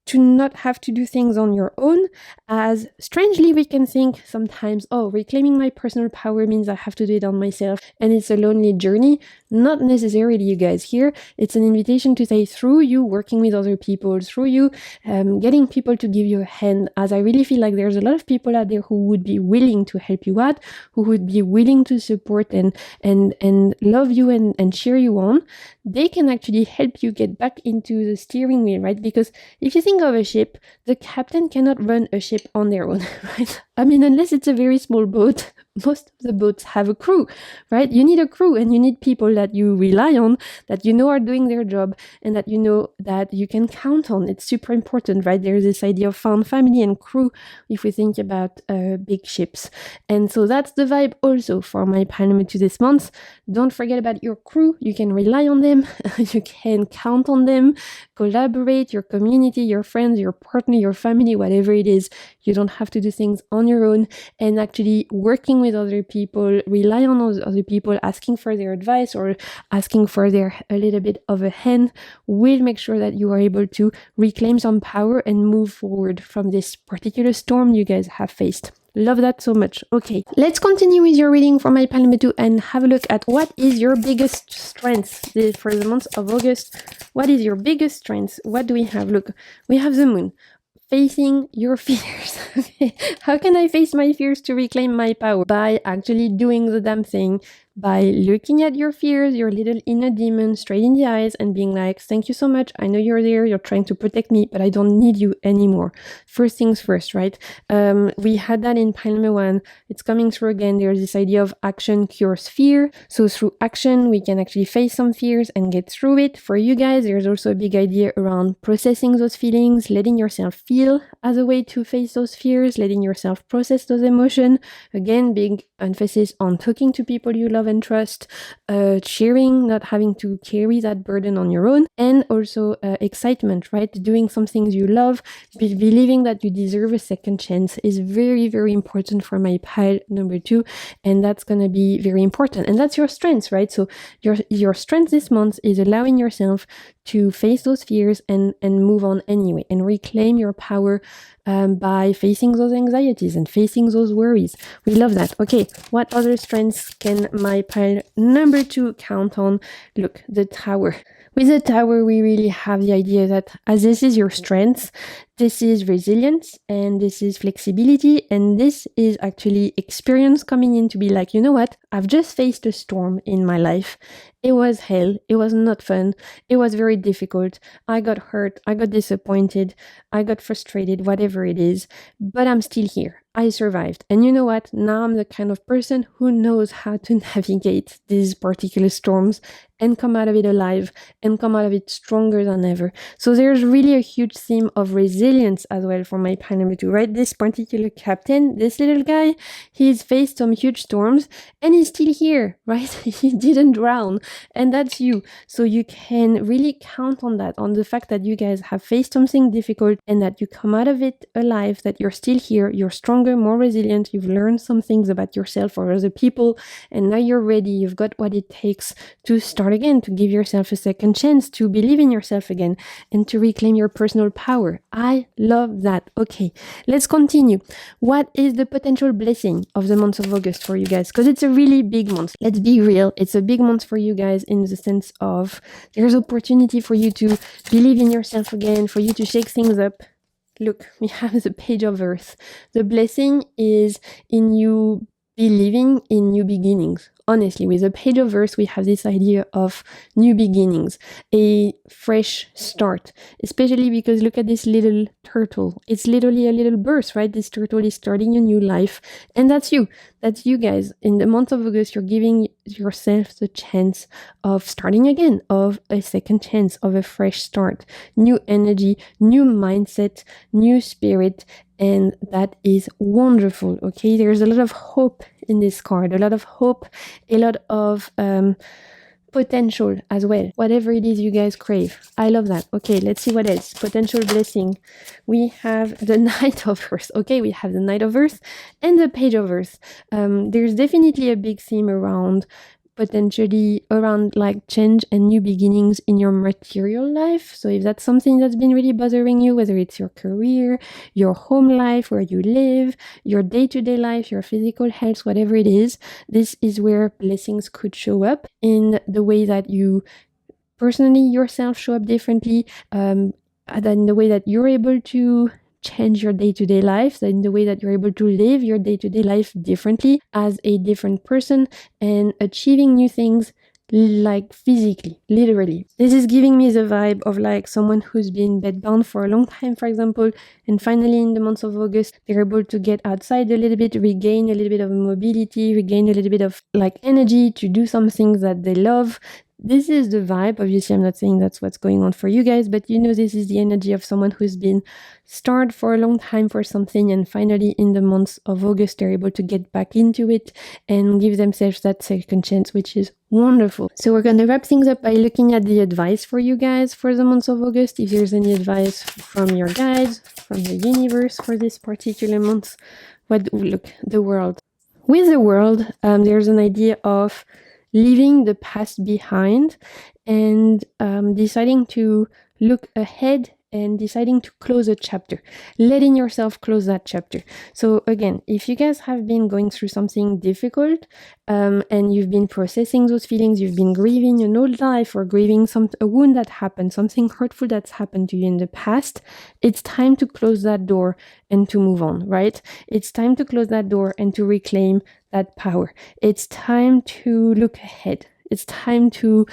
to not have to do things on your own, as strangely we can think sometimes, oh, reclaiming my personal power means I have to do it on myself and it's a lonely journey. Not necessarily, you guys. Here, it's an invitation to say, through you working with other people, through you getting people to give you a hand, as I really feel like there's a lot of people out there who would be willing to help you out, who would be willing to support and love you and cheer you on. They can actually help you get back into the steering wheel, right? Because if you think of a ship, the captain cannot run a ship on their own, right? I mean, unless it's a very small boat, most of the boats have a crew, right? You need a crew and you need people that you rely on, that you know are doing their job and that you know that you can count on. It's super important, right? There's this idea of found family and crew if we think about big ships. And so that's the vibe also for my pile number 2 this month. Don't forget about your crew. You can rely on them. You can count on them. Collaborate, your community, your friends, your partner, your family, whatever it is. You don't have to do things on your own, and actually working with other people, rely on other people, asking for their advice or asking for a little bit of a hand will make sure that you are able to reclaim some power and move forward from this particular storm you guys have faced. Love that so much. Okay, let's continue with your reading for my pile number 2 and have a look at what is your biggest strength for the month of August. What is your biggest strength? What do we have? Look, we have the moon. Facing your fears. How can I face my fears to reclaim my power? By actually doing the damn thing, by looking at your fears, your little inner demon straight in the eyes and being like, thank you so much. I know you're there. You're trying to protect me, but I don't need you anymore. First things first, right? We had that in pile number 1. It's coming through again. There's this idea of action cures fear. So through action, we can actually face some fears and get through it. For you guys, there's also a big idea around processing those feelings, letting yourself feel as a way to face those fears, letting yourself process those emotions. Again, big emphasis on talking to people you love and trust, sharing, not having to carry that burden on your own, and also excitement, right? Doing some things you love, believing that you deserve a second chance is very, very important for my pile number 2, and that's gonna be very important. And that's your strength, right? So your strength this month is allowing yourself to face those fears and move on anyway, and reclaim your power by facing those anxieties and facing those worries. We love that. Okay, what other strengths can my pile number 2 count on? Look, the Tower. With the Tower, we really have the idea that as this is your strength, this is resilience and this is flexibility, and this is actually experience coming in to be like, you know what? I've just faced a storm in my life. It was hell. It was not fun. It was very difficult. I got hurt. I got disappointed. I got frustrated, whatever it is, but I'm still here. I survived. And you know what? Now I'm the kind of person who knows how to navigate these particular storms and come out of it alive and come out of it stronger than ever. So there's really a huge theme of resilience as well for my pile number 2, right? This particular captain, this little guy, he's faced some huge storms and he's still here, right? He didn't drown, and that's you. So you can really count on that, on the fact that you guys have faced something difficult and that you come out of it alive, that you're still here, you're stronger stronger, more resilient. You've learned some things about yourself or other people, and now you're ready. You've got what it takes to start again, to give yourself a second chance, to believe in yourself again, and to reclaim your personal power. I love that. Okay, let's continue. What is the potential blessing of the month of August for you guys? Because it's a really big month. Let's be real. It's a big month for you guys in the sense of there's opportunity for you to believe in yourself again, for you to shake things up. Look, we have the page of earth. The blessing is in you believing in new beginnings. Honestly, with the page of earth, we have this idea of new beginnings, a fresh start, especially because look at this little turtle. It's literally a little birth, right? This turtle is starting a new life, and that's you. That's you guys. In the month of August, you're giving yourself the chance of starting again, of a second chance, of a fresh start, new energy, new mindset, new spirit, and that is wonderful. Okay, there's a lot of hope in this card, a lot of hope, a lot of potential as well, whatever it is you guys crave. I love that. Okay, let's see what else. Potential blessing. We have the Knight of Earth. Okay, we have the Knight of Earth and the Page of Earth. There's definitely a big theme around potentially around like change and new beginnings in your material life. So if that's something that's been really bothering you, whether it's your career, your home life, where you live, your day-to-day life, your physical health, whatever it is, this is where blessings could show up in the way that you personally yourself show up differently, than the way that you're able to change your day-to-day life, in the way that you're able to live your day-to-day life differently as a different person and achieving new things like physically, literally. This is giving me the vibe of like someone who's been bedbound for a long time, for example, and finally in the month of August, they're able to get outside a little bit, regain a little bit of mobility, regain a little bit of like energy to do some things that they love. This is the vibe. Obviously, I'm not saying that's what's going on for you guys, but you know, this is the energy of someone who's been starved for a long time for something, and finally in the month of August, they're able to get back into it and give themselves that second chance, which is wonderful. So we're going to wrap things up by looking at the advice for you guys for the month of August. If there's any advice from your guides, from the universe for this particular month, the world. With the world, there's an idea of leaving the past behind and deciding to look ahead and deciding to close a chapter, letting yourself close that chapter. So again, if you guys have been going through something difficult and you've been processing those feelings, you've been grieving an old life or grieving a wound that happened, something hurtful that's happened to you in the past, it's time to close that door and to move on, right? It's time to close that door and to reclaim that power. It's time to look ahead. It's time to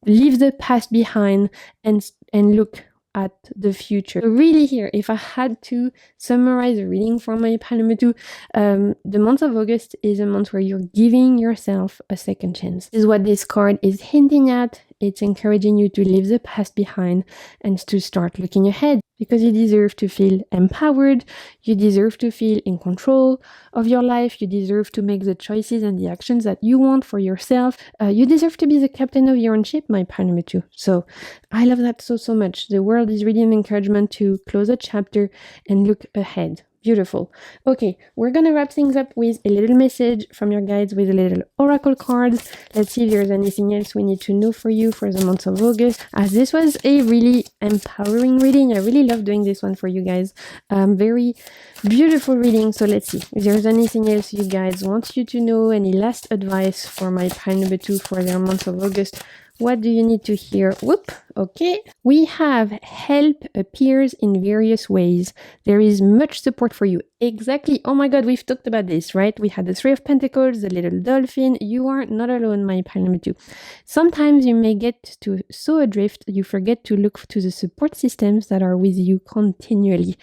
leave the past behind and look at the future. So really here, if I had to summarize a reading from my pile number 2, the month of August is a month where you're giving yourself a second chance. This is what this card is hinting at. It's encouraging you to leave the past behind and to start looking ahead, because you deserve to feel empowered, you deserve to feel in control of your life, you deserve to make the choices and the actions that you want for yourself, you deserve to be the captain of your own ship, my pile number 2. So I love that so much. The world is really an encouragement to close a chapter and look ahead. Beautiful. Okay, we're gonna wrap things up with a little message from your guides with a little oracle cards. Let's see if there's anything else we need to know for you for the month of August, as this was a really empowering reading. I really love doing this one for you guys. Very beautiful reading. So let's see if there's anything else you guys want you to know, any last advice for my pile number 2 for their month of August. What do you need to hear? Whoop. Okay. We have help appears in various ways. There is much support for you. Exactly. Oh my God, we've talked about this, right? We had the 3 of Pentacles, the little dolphin. You are not alone, my pile number 2. Sometimes you may get to so adrift, you forget to look to the support systems that are with you continually.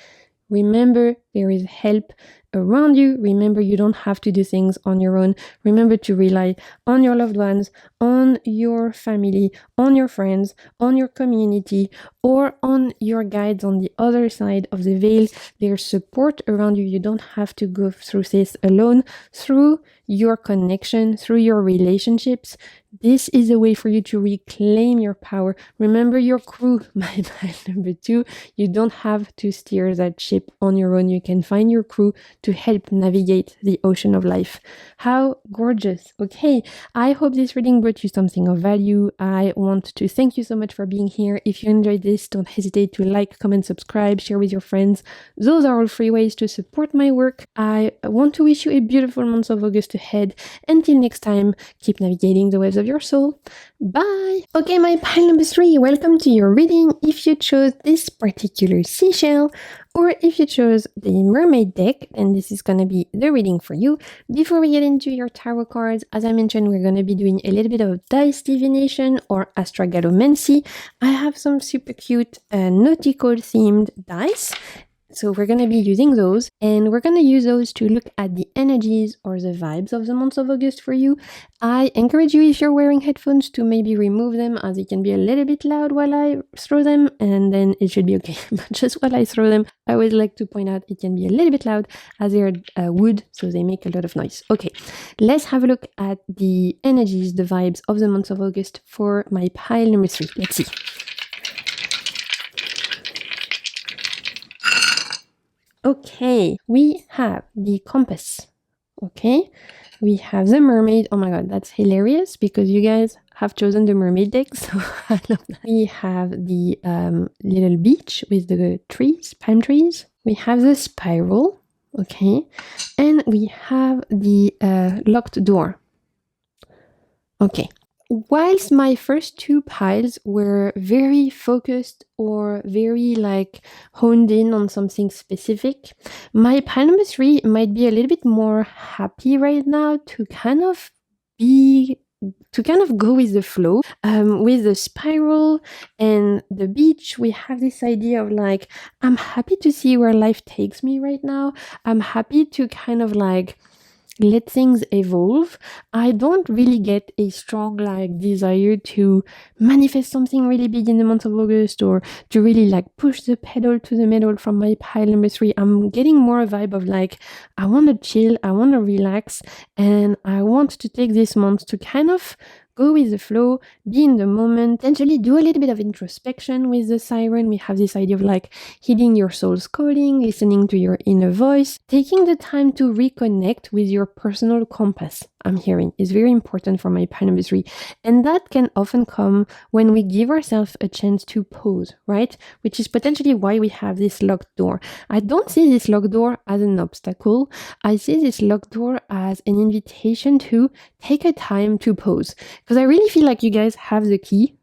Remember, there is help around you. Remember, you don't have to do things on your own. Remember to rely on your loved ones, on your family, on your friends, on your community, or on your guides on the other side of the veil. There's support around you. You don't have to go through this alone. Through your connection, through your relationships, this is a way for you to reclaim your power. Remember your crew, my pile number 2. You don't have to steer that ship on your own. You can find your crew to help navigate the ocean of life. How gorgeous. Okay, I hope this reading brought you something of value. I want to thank you so much for being here. If you enjoyed this, don't hesitate to like, comment, subscribe, share with your friends. Those are all free ways to support my work. I want to wish you a beautiful month of August ahead. Until next time, keep navigating the waves of your soul. Bye! Okay, my pile number 3, welcome to your reading. If you chose this particular seashell, or if you chose the Mermaid deck, then this is going to be the reading for you. Before we get into your tarot cards, as I mentioned, we're going to be doing a little bit of dice divination or astragalomancy. I have some super cute nautical themed dice. So we're going to be using those, and we're going to use those to look at the energies or the vibes of the month of August for you. I encourage you, if you're wearing headphones, to maybe remove them, as it can be a little bit loud while I throw them, and then it should be okay. But just while I throw them, I always like to point out it can be a little bit loud, as they're wood, so they make a lot of noise. Okay, let's have a look at the energies, the vibes of the month of August for my pile number 3. Let's see. Okay, we have the compass. Okay, we have the mermaid. Oh my god, that's hilarious because you guys have chosen the mermaid deck, so I love that. We have the little beach with the trees, palm trees. We have the spiral. Okay, and we have the locked door. Okay. Whilst my first 2 piles were very focused or very honed in on something specific, my pile number 3 might be a little bit more happy right now to kind of go with the flow. With the spiral and the beach, we have this idea of I'm happy to see where life takes me right now. I'm happy to kind of let things evolve. I don't really get a strong desire to manifest something really big in the month of August, or to really push the pedal to the metal from my pile number 3. I'm getting more a vibe of I want to chill, I want to relax, and I want to take this month to kind of go with the flow, be in the moment, potentially do a little bit of introspection with the siren. We have this idea of heeding your soul's calling, listening to your inner voice, taking the time to reconnect with your personal compass. I'm hearing is very important for my pile number 3. And that can often come when we give ourselves a chance to pause, right? Which is potentially why we have this locked door. I don't see this locked door as an obstacle. I see this locked door as an invitation to take a time to pause. Because I really feel like you guys have the key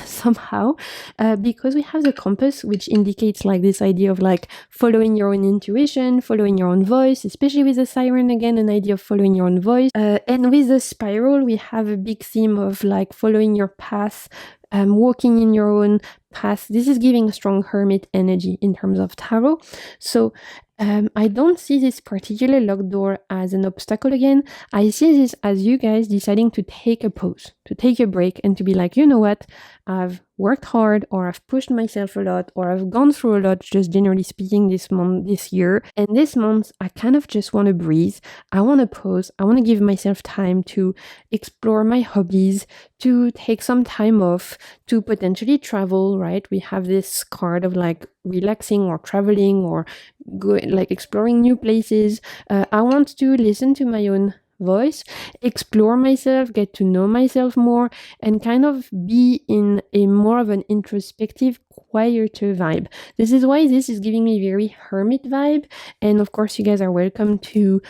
somehow, because we have the compass, which indicates this idea of following your own intuition, following your own voice, especially with the siren, again, an idea of following your own voice. And with the spiral, we have a big theme of following your path, walking in your own path. This is giving a strong hermit energy in terms of tarot. So I don't see this particular locked door as an obstacle again. I see this as you guys deciding to take a pause, to take a break, and to be you know what, I've worked hard, or I've pushed myself a lot, or I've gone through a lot, just generally speaking, this year. And this month, I kind of just want to breathe. I want to pause. I want to give myself time to explore my hobbies, to take some time off, to potentially travel, right? We have this card of relaxing or traveling or exploring new places. I want to listen to my own voice, explore myself, get to know myself more, and kind of be in a more of an introspective, quieter vibe. This is why this is giving me very hermit vibe. And of course, you guys are welcome to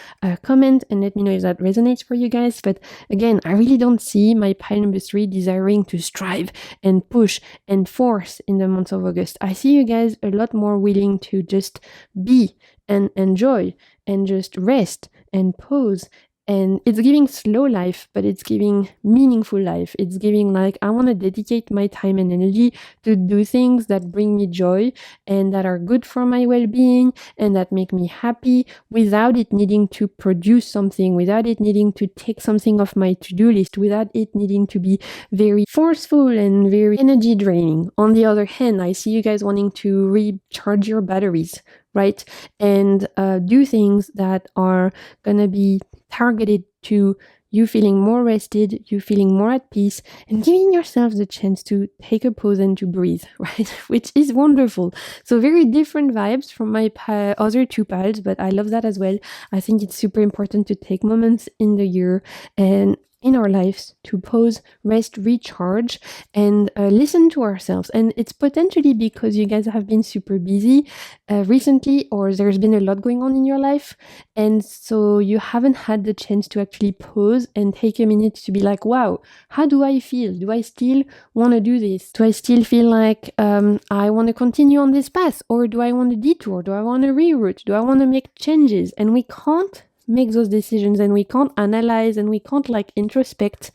comment and let me know if that resonates for you guys. But again, I really don't see my pile number 3 desiring to strive and push and force in the month of August. I see you guys a lot more willing to just be and enjoy and just rest and pause. And it's giving slow life, but it's giving meaningful life. It's giving I want to dedicate my time and energy to do things that bring me joy and that are good for my well-being and that make me happy, without it needing to produce something, without it needing to take something off my to-do list, without it needing to be very forceful and very energy draining. On the other hand, I see you guys wanting to recharge your batteries, right? And do things that are gonna be targeted to you feeling more rested, you feeling more at peace, and giving yourself the chance to take a pause and to breathe, right? Which is wonderful. So very different vibes from my other two pals, but I love that as well. I think it's super important to take moments in the year and in our lives to pause, rest, recharge, and listen to ourselves. And it's potentially because you guys have been super busy recently, or there's been a lot going on in your life, and so you haven't had the chance to actually pause and take a minute to be like, wow, how do I feel? Do I still want to do this? Do I still feel like I want to continue on this path, or do I want to detour? Do I want to reroute? Do I want to make changes? And we can't make those decisions, and we can't analyze, and we can't like introspect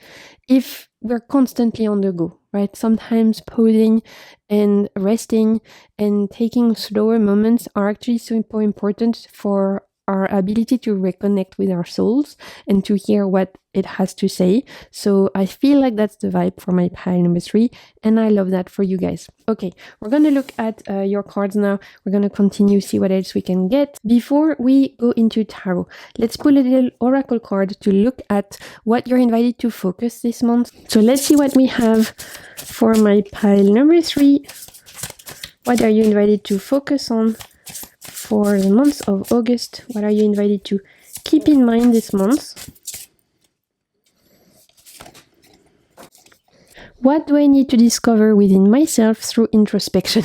if we're constantly on the go, right? Sometimes pausing and resting and taking slower moments are actually super important for our ability to reconnect with our souls and to hear what it has to say. So I feel like that's the vibe for my pile number 3, and I love that for you guys. Okay, we're gonna look at your cards now. We're gonna continue, see what else we can get. Before we go into tarot, let's pull a little oracle card to look at what you're invited to focus this month. So let's see what we have for my pile number 3. What are you invited to focus on for the month of August? What are you invited to keep in mind this month? What do I need to discover within myself through introspection?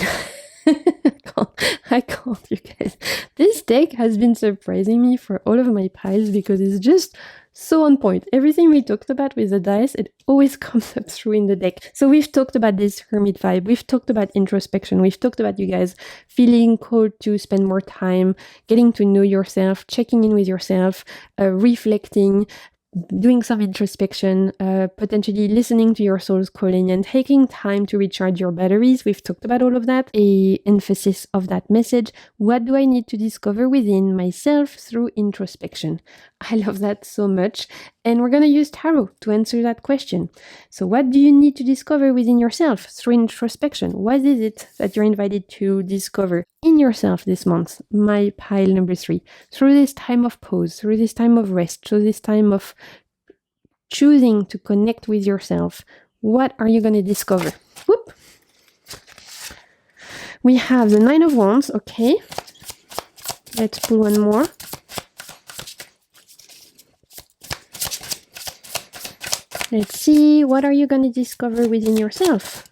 I can't, you guys. This deck has been surprising me for all of my piles because it's just so on point. Everything we talked about with the dice, it always comes up through in the deck. So we've talked about this hermit vibe. We've talked about introspection. We've talked about you guys feeling called to spend more time, getting to know yourself, checking in with yourself, reflecting, doing some introspection, potentially listening to your soul's calling and taking time to recharge your batteries. We've talked about all of that. A emphasis of that message. What do I need to discover within myself through introspection? I love that so much. And we're going to use tarot to answer that question. So what do you need to discover within yourself through introspection? What is it that you're invited to discover in yourself this month? My pile number 3. Through this time of pause, through this time of rest, through this time of choosing to connect with yourself, what are you going to discover? Whoop! We have the 9 of Wands. Okay. Let's pull one more. Let's see, what are you going to discover within yourself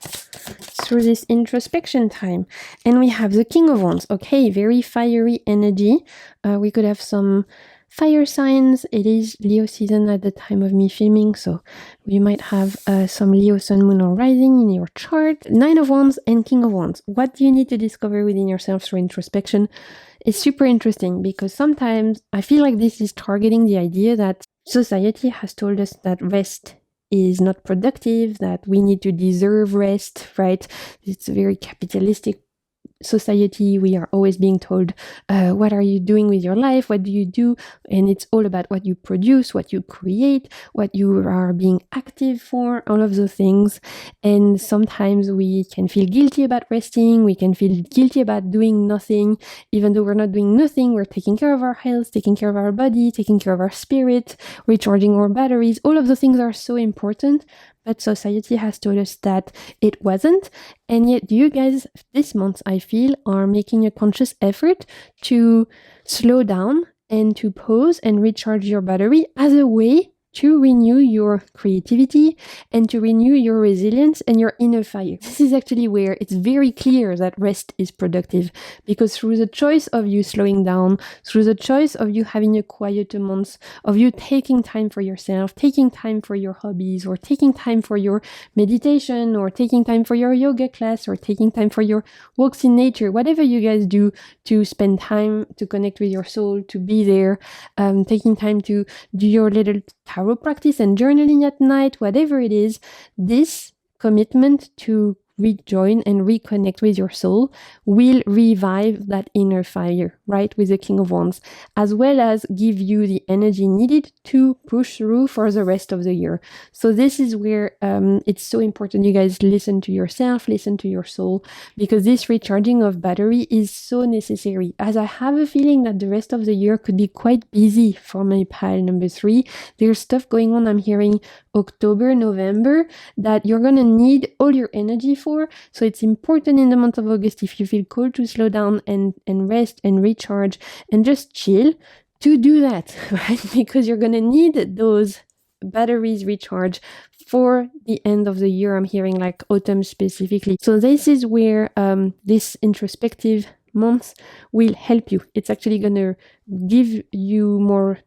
through this introspection time? And we have the King of Wands. Okay, very fiery energy. We could have some fire signs. It is Leo season at the time of me filming, so we might have some Leo sun, moon, or rising in your chart. 9 of Wands and King of Wands. What do you need to discover within yourself through introspection? It's super interesting because sometimes I feel like this is targeting the idea that society has told us that rest is not productive, that we need to deserve rest, right? It's a very capitalistic society. We are always being told, what are you doing with your life? What do you do? And it's all about what you produce, what you create, what you are being active for, all of those things. And sometimes we can feel guilty about resting. We can feel guilty about doing nothing. Even though we're not doing nothing, we're taking care of our health, taking care of our body, taking care of our spirit, recharging our batteries. All of those things are so important. But society has told us that it wasn't. And yet you guys this month, I feel, are making a conscious effort to slow down and to pause and recharge your battery as a way to renew your creativity and to renew your resilience and your inner fire. This is actually where it's very clear that rest is productive, because through the choice of you slowing down, through the choice of you having a quieter month, of you taking time for yourself, taking time for your hobbies, or taking time for your meditation, or taking time for your yoga class, or taking time for your walks in nature, whatever you guys do to spend time to connect with your soul, to be there, taking time to do your little tarot practice and journaling at night, whatever it is, this commitment to rejoin and reconnect with your soul will revive that inner fire, right, with the King of Wands, as well as give you the energy needed to push through for the rest of the year. So this is where it's so important you guys listen to yourself, listen to your soul, because this recharging of battery is so necessary, as I have a feeling that the rest of the year could be quite busy for my pile number 3. There's stuff going on, I'm hearing October, November, that you're gonna need all your energy for. So it's important in the month of August, if you feel called to slow down and rest and recharge and just chill, to do that, right? Because you're gonna need those batteries recharge for the end of the year. I'm hearing like autumn specifically. So this is where this introspective month will help you. It's actually gonna give you more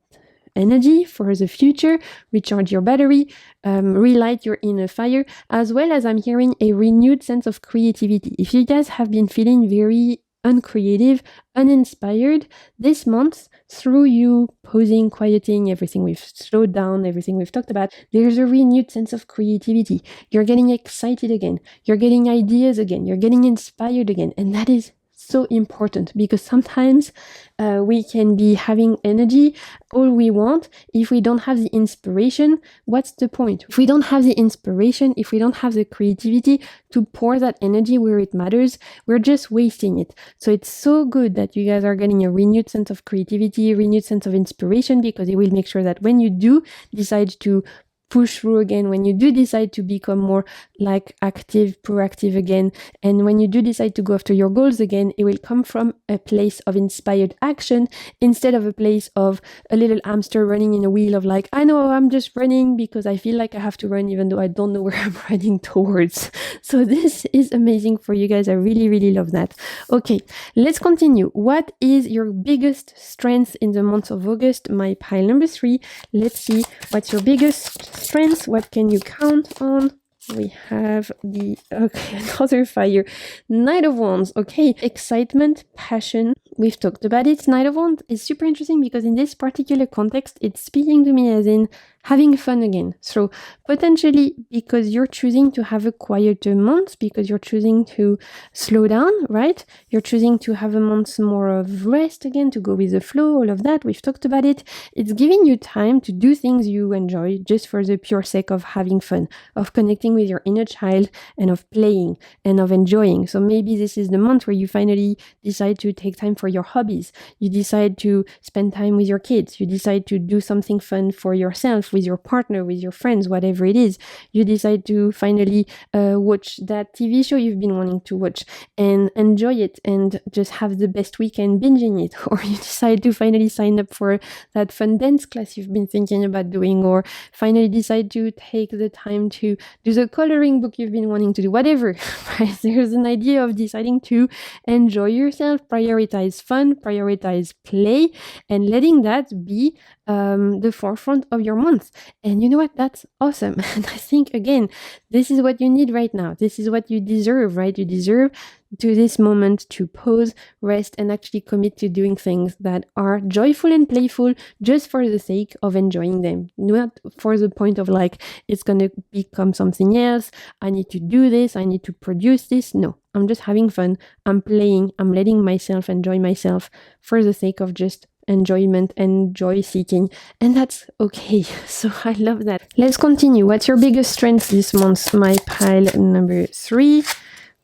energy for the future, recharge your battery, relight your inner fire, as well as I'm hearing a renewed sense of creativity. If you guys have been feeling very uncreative, uninspired this month, through you pausing, quieting, everything we've slowed down, everything we've talked about, there's a renewed sense of creativity. You're getting excited again, you're getting ideas again, you're getting inspired again, and that is so important, because sometimes we can be having energy all we want. If we don't have the inspiration, what's the point? If we don't have the inspiration, if we don't have the creativity to pour that energy where it matters, we're just wasting it. So it's so good that you guys are getting a renewed sense of creativity, renewed sense of inspiration, because it will make sure that when you do decide to push through again, when you do decide to become more like active, proactive again, and when you do decide to go after your goals again, it will come from a place of inspired action instead of a place of a little hamster running in a wheel of like, I know I'm just running because I feel like I have to run even though I don't know where I'm running towards. So this is amazing for you guys. I really, really love that. Okay, let's continue. What is your biggest strength in the month of August? My pile number 3. Let's see what's your biggest strengths. What can you count on? We have the, okay, another fire. Knight of Wands. Okay, excitement, passion. We've talked about it. Knight of Wands is super interesting because in this particular context, it's speaking to me as in having fun again. So potentially because you're choosing to have a quieter month, because you're choosing to slow down, right? You're choosing to have a month more of rest again, to go with the flow, all of that. We've talked about it. It's giving you time to do things you enjoy just for the pure sake of having fun, of connecting with your inner child and of playing and of enjoying. So maybe this is the month where you finally decide to take time for your hobbies. You decide to spend time with your kids. You decide to do something fun for yourself, with your partner, with your friends, whatever it is. You decide to finally watch that TV show you've been wanting to watch and enjoy it and just have the best weekend binging it. Or you decide to finally sign up for that fun dance class you've been thinking about doing, or finally decide to take the time to do the coloring book you've been wanting to do, whatever. Right? There's an idea of deciding to enjoy yourself, prioritize fun, prioritize play, and letting that be the forefront of your month. And you know what? That's awesome. And I think, again, this is what you need right now. This is what you deserve, right? You deserve to this moment to pause, rest, and actually commit to doing things that are joyful and playful just for the sake of enjoying them. Not for the point of like, it's going to become something else. I need to do this. I need to produce this. No, I'm just having fun. I'm playing. I'm letting myself enjoy myself for the sake of just enjoyment and joy seeking, and that's okay. So I love that. Let's continue. What's your biggest strength this month? My pile number 3.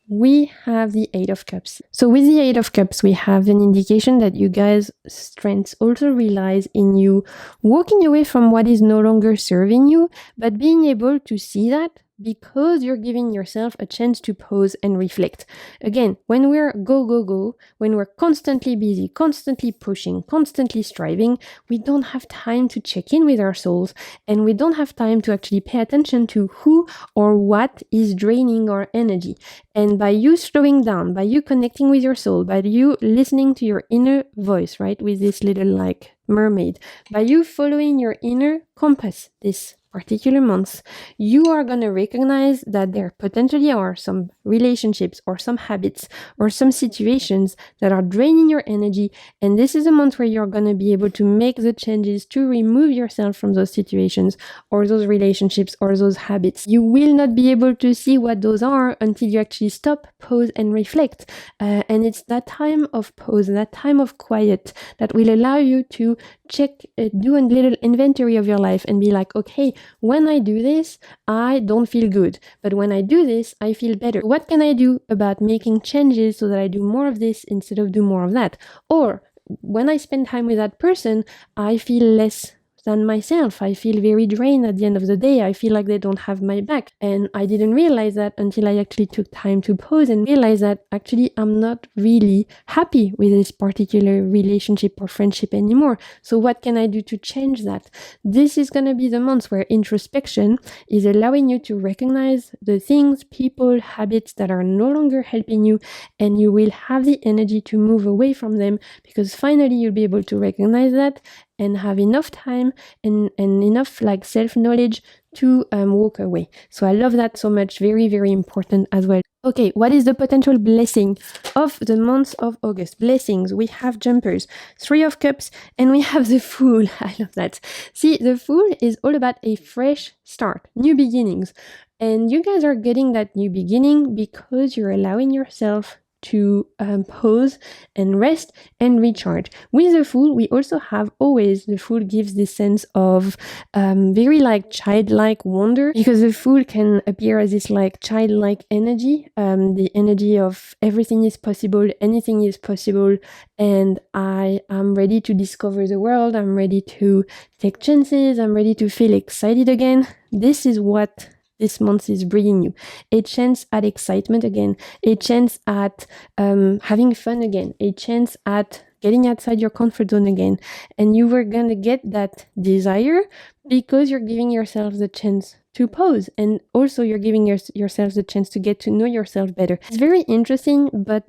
We have the 8 of Cups. So with the 8 of Cups, we have an indication that you guys' strengths also relies in you walking away from what is no longer serving you, but being able to see that because you're giving yourself a chance to pause and reflect. Again, when we're go, when we're constantly busy, constantly pushing, constantly striving, we don't have time to check in with our souls, and we don't have time to actually pay attention to who or what is draining our energy. And by you slowing down, by you connecting with your soul, by you listening to your inner voice, right, with this little like mermaid, by you following your inner compass, this particular months, you are going to recognize that there potentially are some relationships or some habits or some situations that are draining your energy. And this is a month where you're going to be able to make the changes to remove yourself from those situations or those relationships or those habits. You will not be able to see what those are until you actually stop, pause, and reflect. And it's that time of pause, that time of quiet that will allow you to check, do a little inventory of your life and be like, okay, when I do this, I don't feel good. But when I do this, I feel better. What can I do about making changes so that I do more of this instead of do more of that? Or when I spend time with that person, I feel less than myself. I feel very drained at the end of the day. I feel like they don't have my back. And I didn't realize that until I actually took time to pause and realize that actually I'm not really happy with this particular relationship or friendship anymore. So what can I do to change that? This is going to be the month where introspection is allowing you to recognize the things, people, habits that are no longer helping you, and you will have the energy to move away from them, because finally you'll be able to recognize that and have enough time and enough like self-knowledge to walk away. So I love that so much. Very, very important as well. Okay, what is the potential blessing of the month of August? Blessings. We have jumpers, 3 of cups, and we have the Fool. I love that. See, the Fool is all about a fresh start, new beginnings. And you guys are getting that new beginning because you're allowing yourself to pause and rest and recharge. With the Fool, we also have always, the Fool gives this sense of very like childlike wonder, because the Fool can appear as this like childlike energy, the energy of everything is possible, anything is possible, and I am ready to discover the world, I'm ready to take chances, I'm ready to feel excited again. This is what this month is bringing you. A chance at excitement again, a chance at having fun again, a chance at getting outside your comfort zone again. And you were going to get that desire because you're giving yourself the chance to pause. And also you're giving yourself the chance to get to know yourself better. It's very interesting, but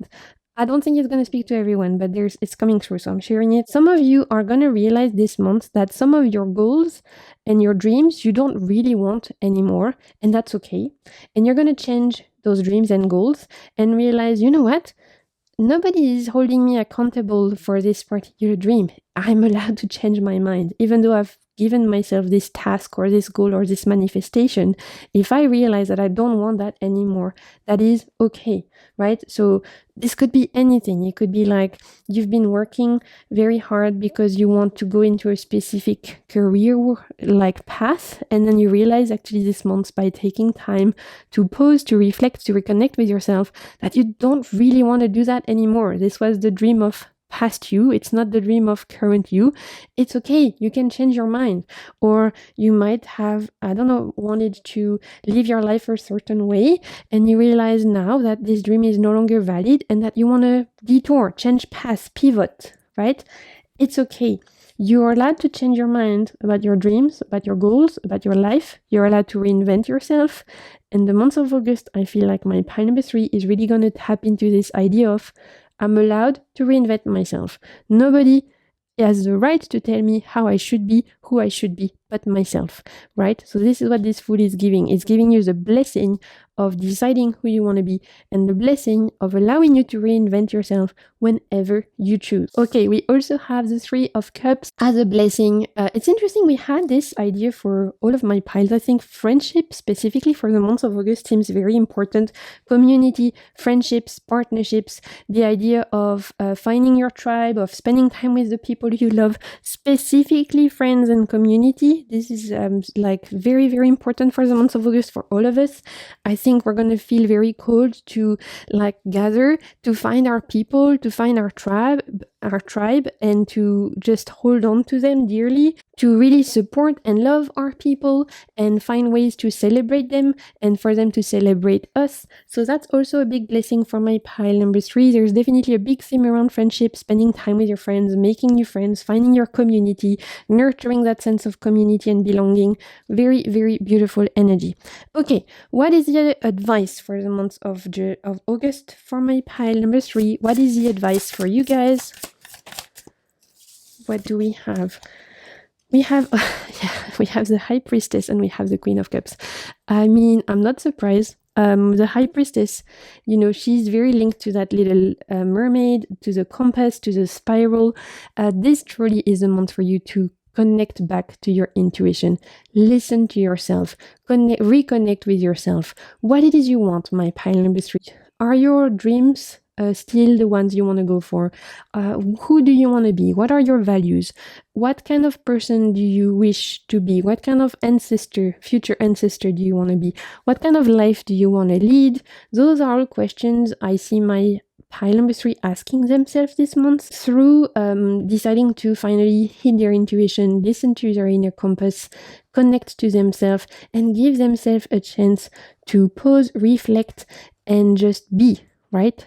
I don't think it's going to speak to everyone, but it's coming through, so I'm sharing it. Some of you are going to realize this month that some of your goals and your dreams you don't really want anymore, and that's okay. And you're going to change those dreams and goals and realize, you know what? Nobody is holding me accountable for this particular dream. I'm allowed to change my mind, even though I've given myself this task or this goal or this manifestation. If I realize that I don't want that anymore, that is okay, right? So this could be anything. It could be like you've been working very hard because you want to go into a specific career like path, and then you realize actually this month, by taking time to pause, to reflect, to reconnect with yourself, that you don't really want to do that anymore. This was the dream of past you, it's not the dream of current you. It's okay, you can change your mind. Or you might have, I don't know, wanted to live your life a certain way, and you realize now that this dream is no longer valid and that you want to detour, change path, pivot, right? It's okay. You're allowed to change your mind about your dreams, about your goals, about your life. You're allowed to reinvent yourself. And the month of August, I feel like my pile number 3 is really going to tap into this idea of I'm allowed to reinvent myself. Nobody has the right to tell me how I should be, who I should be, but myself, right? So this is what this Fool is giving. It's giving you the blessing of deciding who you want to be and the blessing of allowing you to reinvent yourself whenever you choose. Okay, we also have the 3 of Cups as a blessing. It's interesting, we had this idea for all of my piles. I think friendship, specifically for the month of August, seems very important. Community, friendships, partnerships, the idea of finding your tribe, of spending time with the people you love, specifically friends and community. This is like very, very important for the month of August for all of us. I think we're going to feel very called to like gather, to find our people, to find our tribe, and to just hold on to them dearly, to really support and love our people and find ways to celebrate them and for them to celebrate us. So that's also a big blessing for my pile number 3. There's definitely a big theme around friendship, spending time with your friends, making new friends, finding your community, nurturing that sense of community and belonging. Very, very beautiful energy. Okay, what is the advice for the month of August for my pile number 3? What is the advice for you guys? What do we have? We have yeah, we have the High Priestess and we have the Queen of Cups. I mean, I'm not surprised. The High Priestess, you know, she's very linked to that little mermaid, to the compass, to the spiral. This truly is a month for you to connect back to your intuition, listen to yourself, reconnect with yourself. What it is you want, my pile number 3. Are your dreams still the ones you want to go for? Who do you want to be? What are your values? What kind of person do you wish to be? What kind of ancestor, future ancestor do you want to be? What kind of life do you want to lead? Those are all questions I see my pile number 3 asking themselves this month through deciding to finally hit their intuition, listen to their inner compass, connect to themselves, and give themselves a chance to pause, reflect, and just be. Right?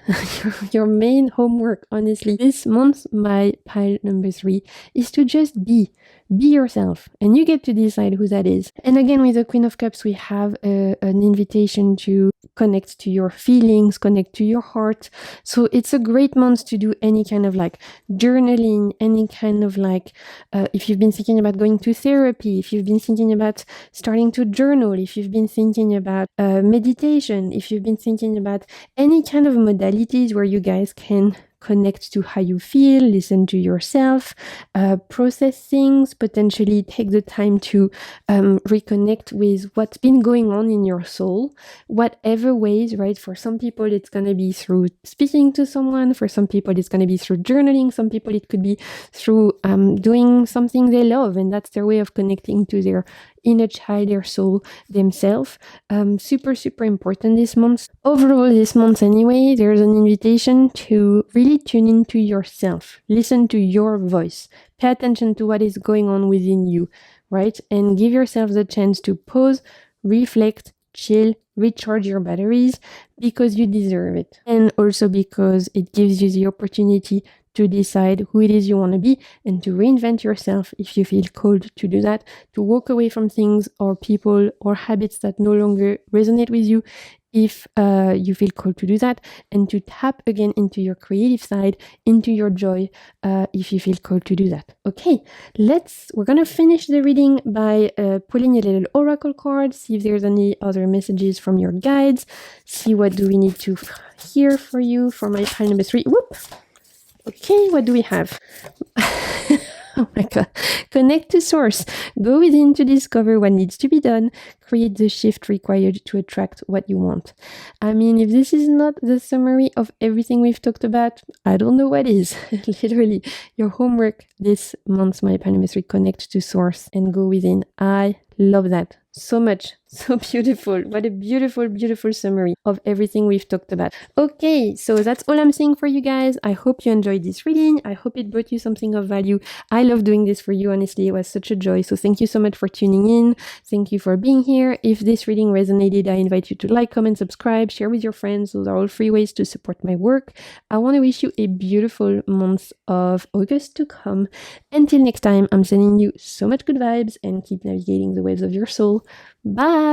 Your main homework, honestly, this month, my pile number 3 is to just be yourself, and you get to decide who that is. And again, with the Queen of Cups, we have an invitation to connect to your feelings, connect to your heart. So it's a great month to do any kind of like journaling, any kind of like, if you've been thinking about going to therapy, if you've been thinking about starting to journal, if you've been thinking about meditation, if you've been thinking about any kind of modalities where you guys can connect to how you feel, listen to yourself, process things, potentially take the time to reconnect with what's been going on in your soul, whatever ways, right? For some people, it's going to be through speaking to someone. For some people, it's going to be through journaling. Some people, it could be through doing something they love, and that's their way of connecting to their inner child, their soul, themselves. Super, super important this month. Overall, this month anyway, there's an invitation to really tune into yourself. Listen to your voice. Pay attention to what is going on within you, right? And give yourself the chance to pause, reflect, chill, recharge your batteries because you deserve it. And also because it gives you the opportunity to decide who it is you want to be and to reinvent yourself if you feel called to do that, to walk away from things or people or habits that no longer resonate with you if you feel called to do that, and to tap again into your creative side, into your joy, if you feel called to do that. Okay, we're gonna finish the reading by pulling a little oracle card, see if there's any other messages from your guides, see what do we need to hear for you for my pile number 3. Whoop! Okay, what do we have? Oh my god. Connect to source. Go within to discover what needs to be done. Create the shift required to attract what you want. I mean, if this is not the summary of everything we've talked about, I don't know what is. Literally, your homework this month, my Panamis, connect to source and go within. I love that so much. So beautiful. What a beautiful, beautiful summary of everything we've talked about. Okay, so that's all I'm saying for you guys. I hope you enjoyed this reading. I hope it brought you something of value. I love doing this for you, honestly. It was such a joy. So thank you so much for tuning in. Thank you for being here. If this reading resonated, I invite you to like, comment, subscribe, share with your friends. Those are all free ways to support my work. I want to wish you a beautiful month of August to come. Until next time, I'm sending you so much good vibes and keep navigating the waves of your soul. Bye!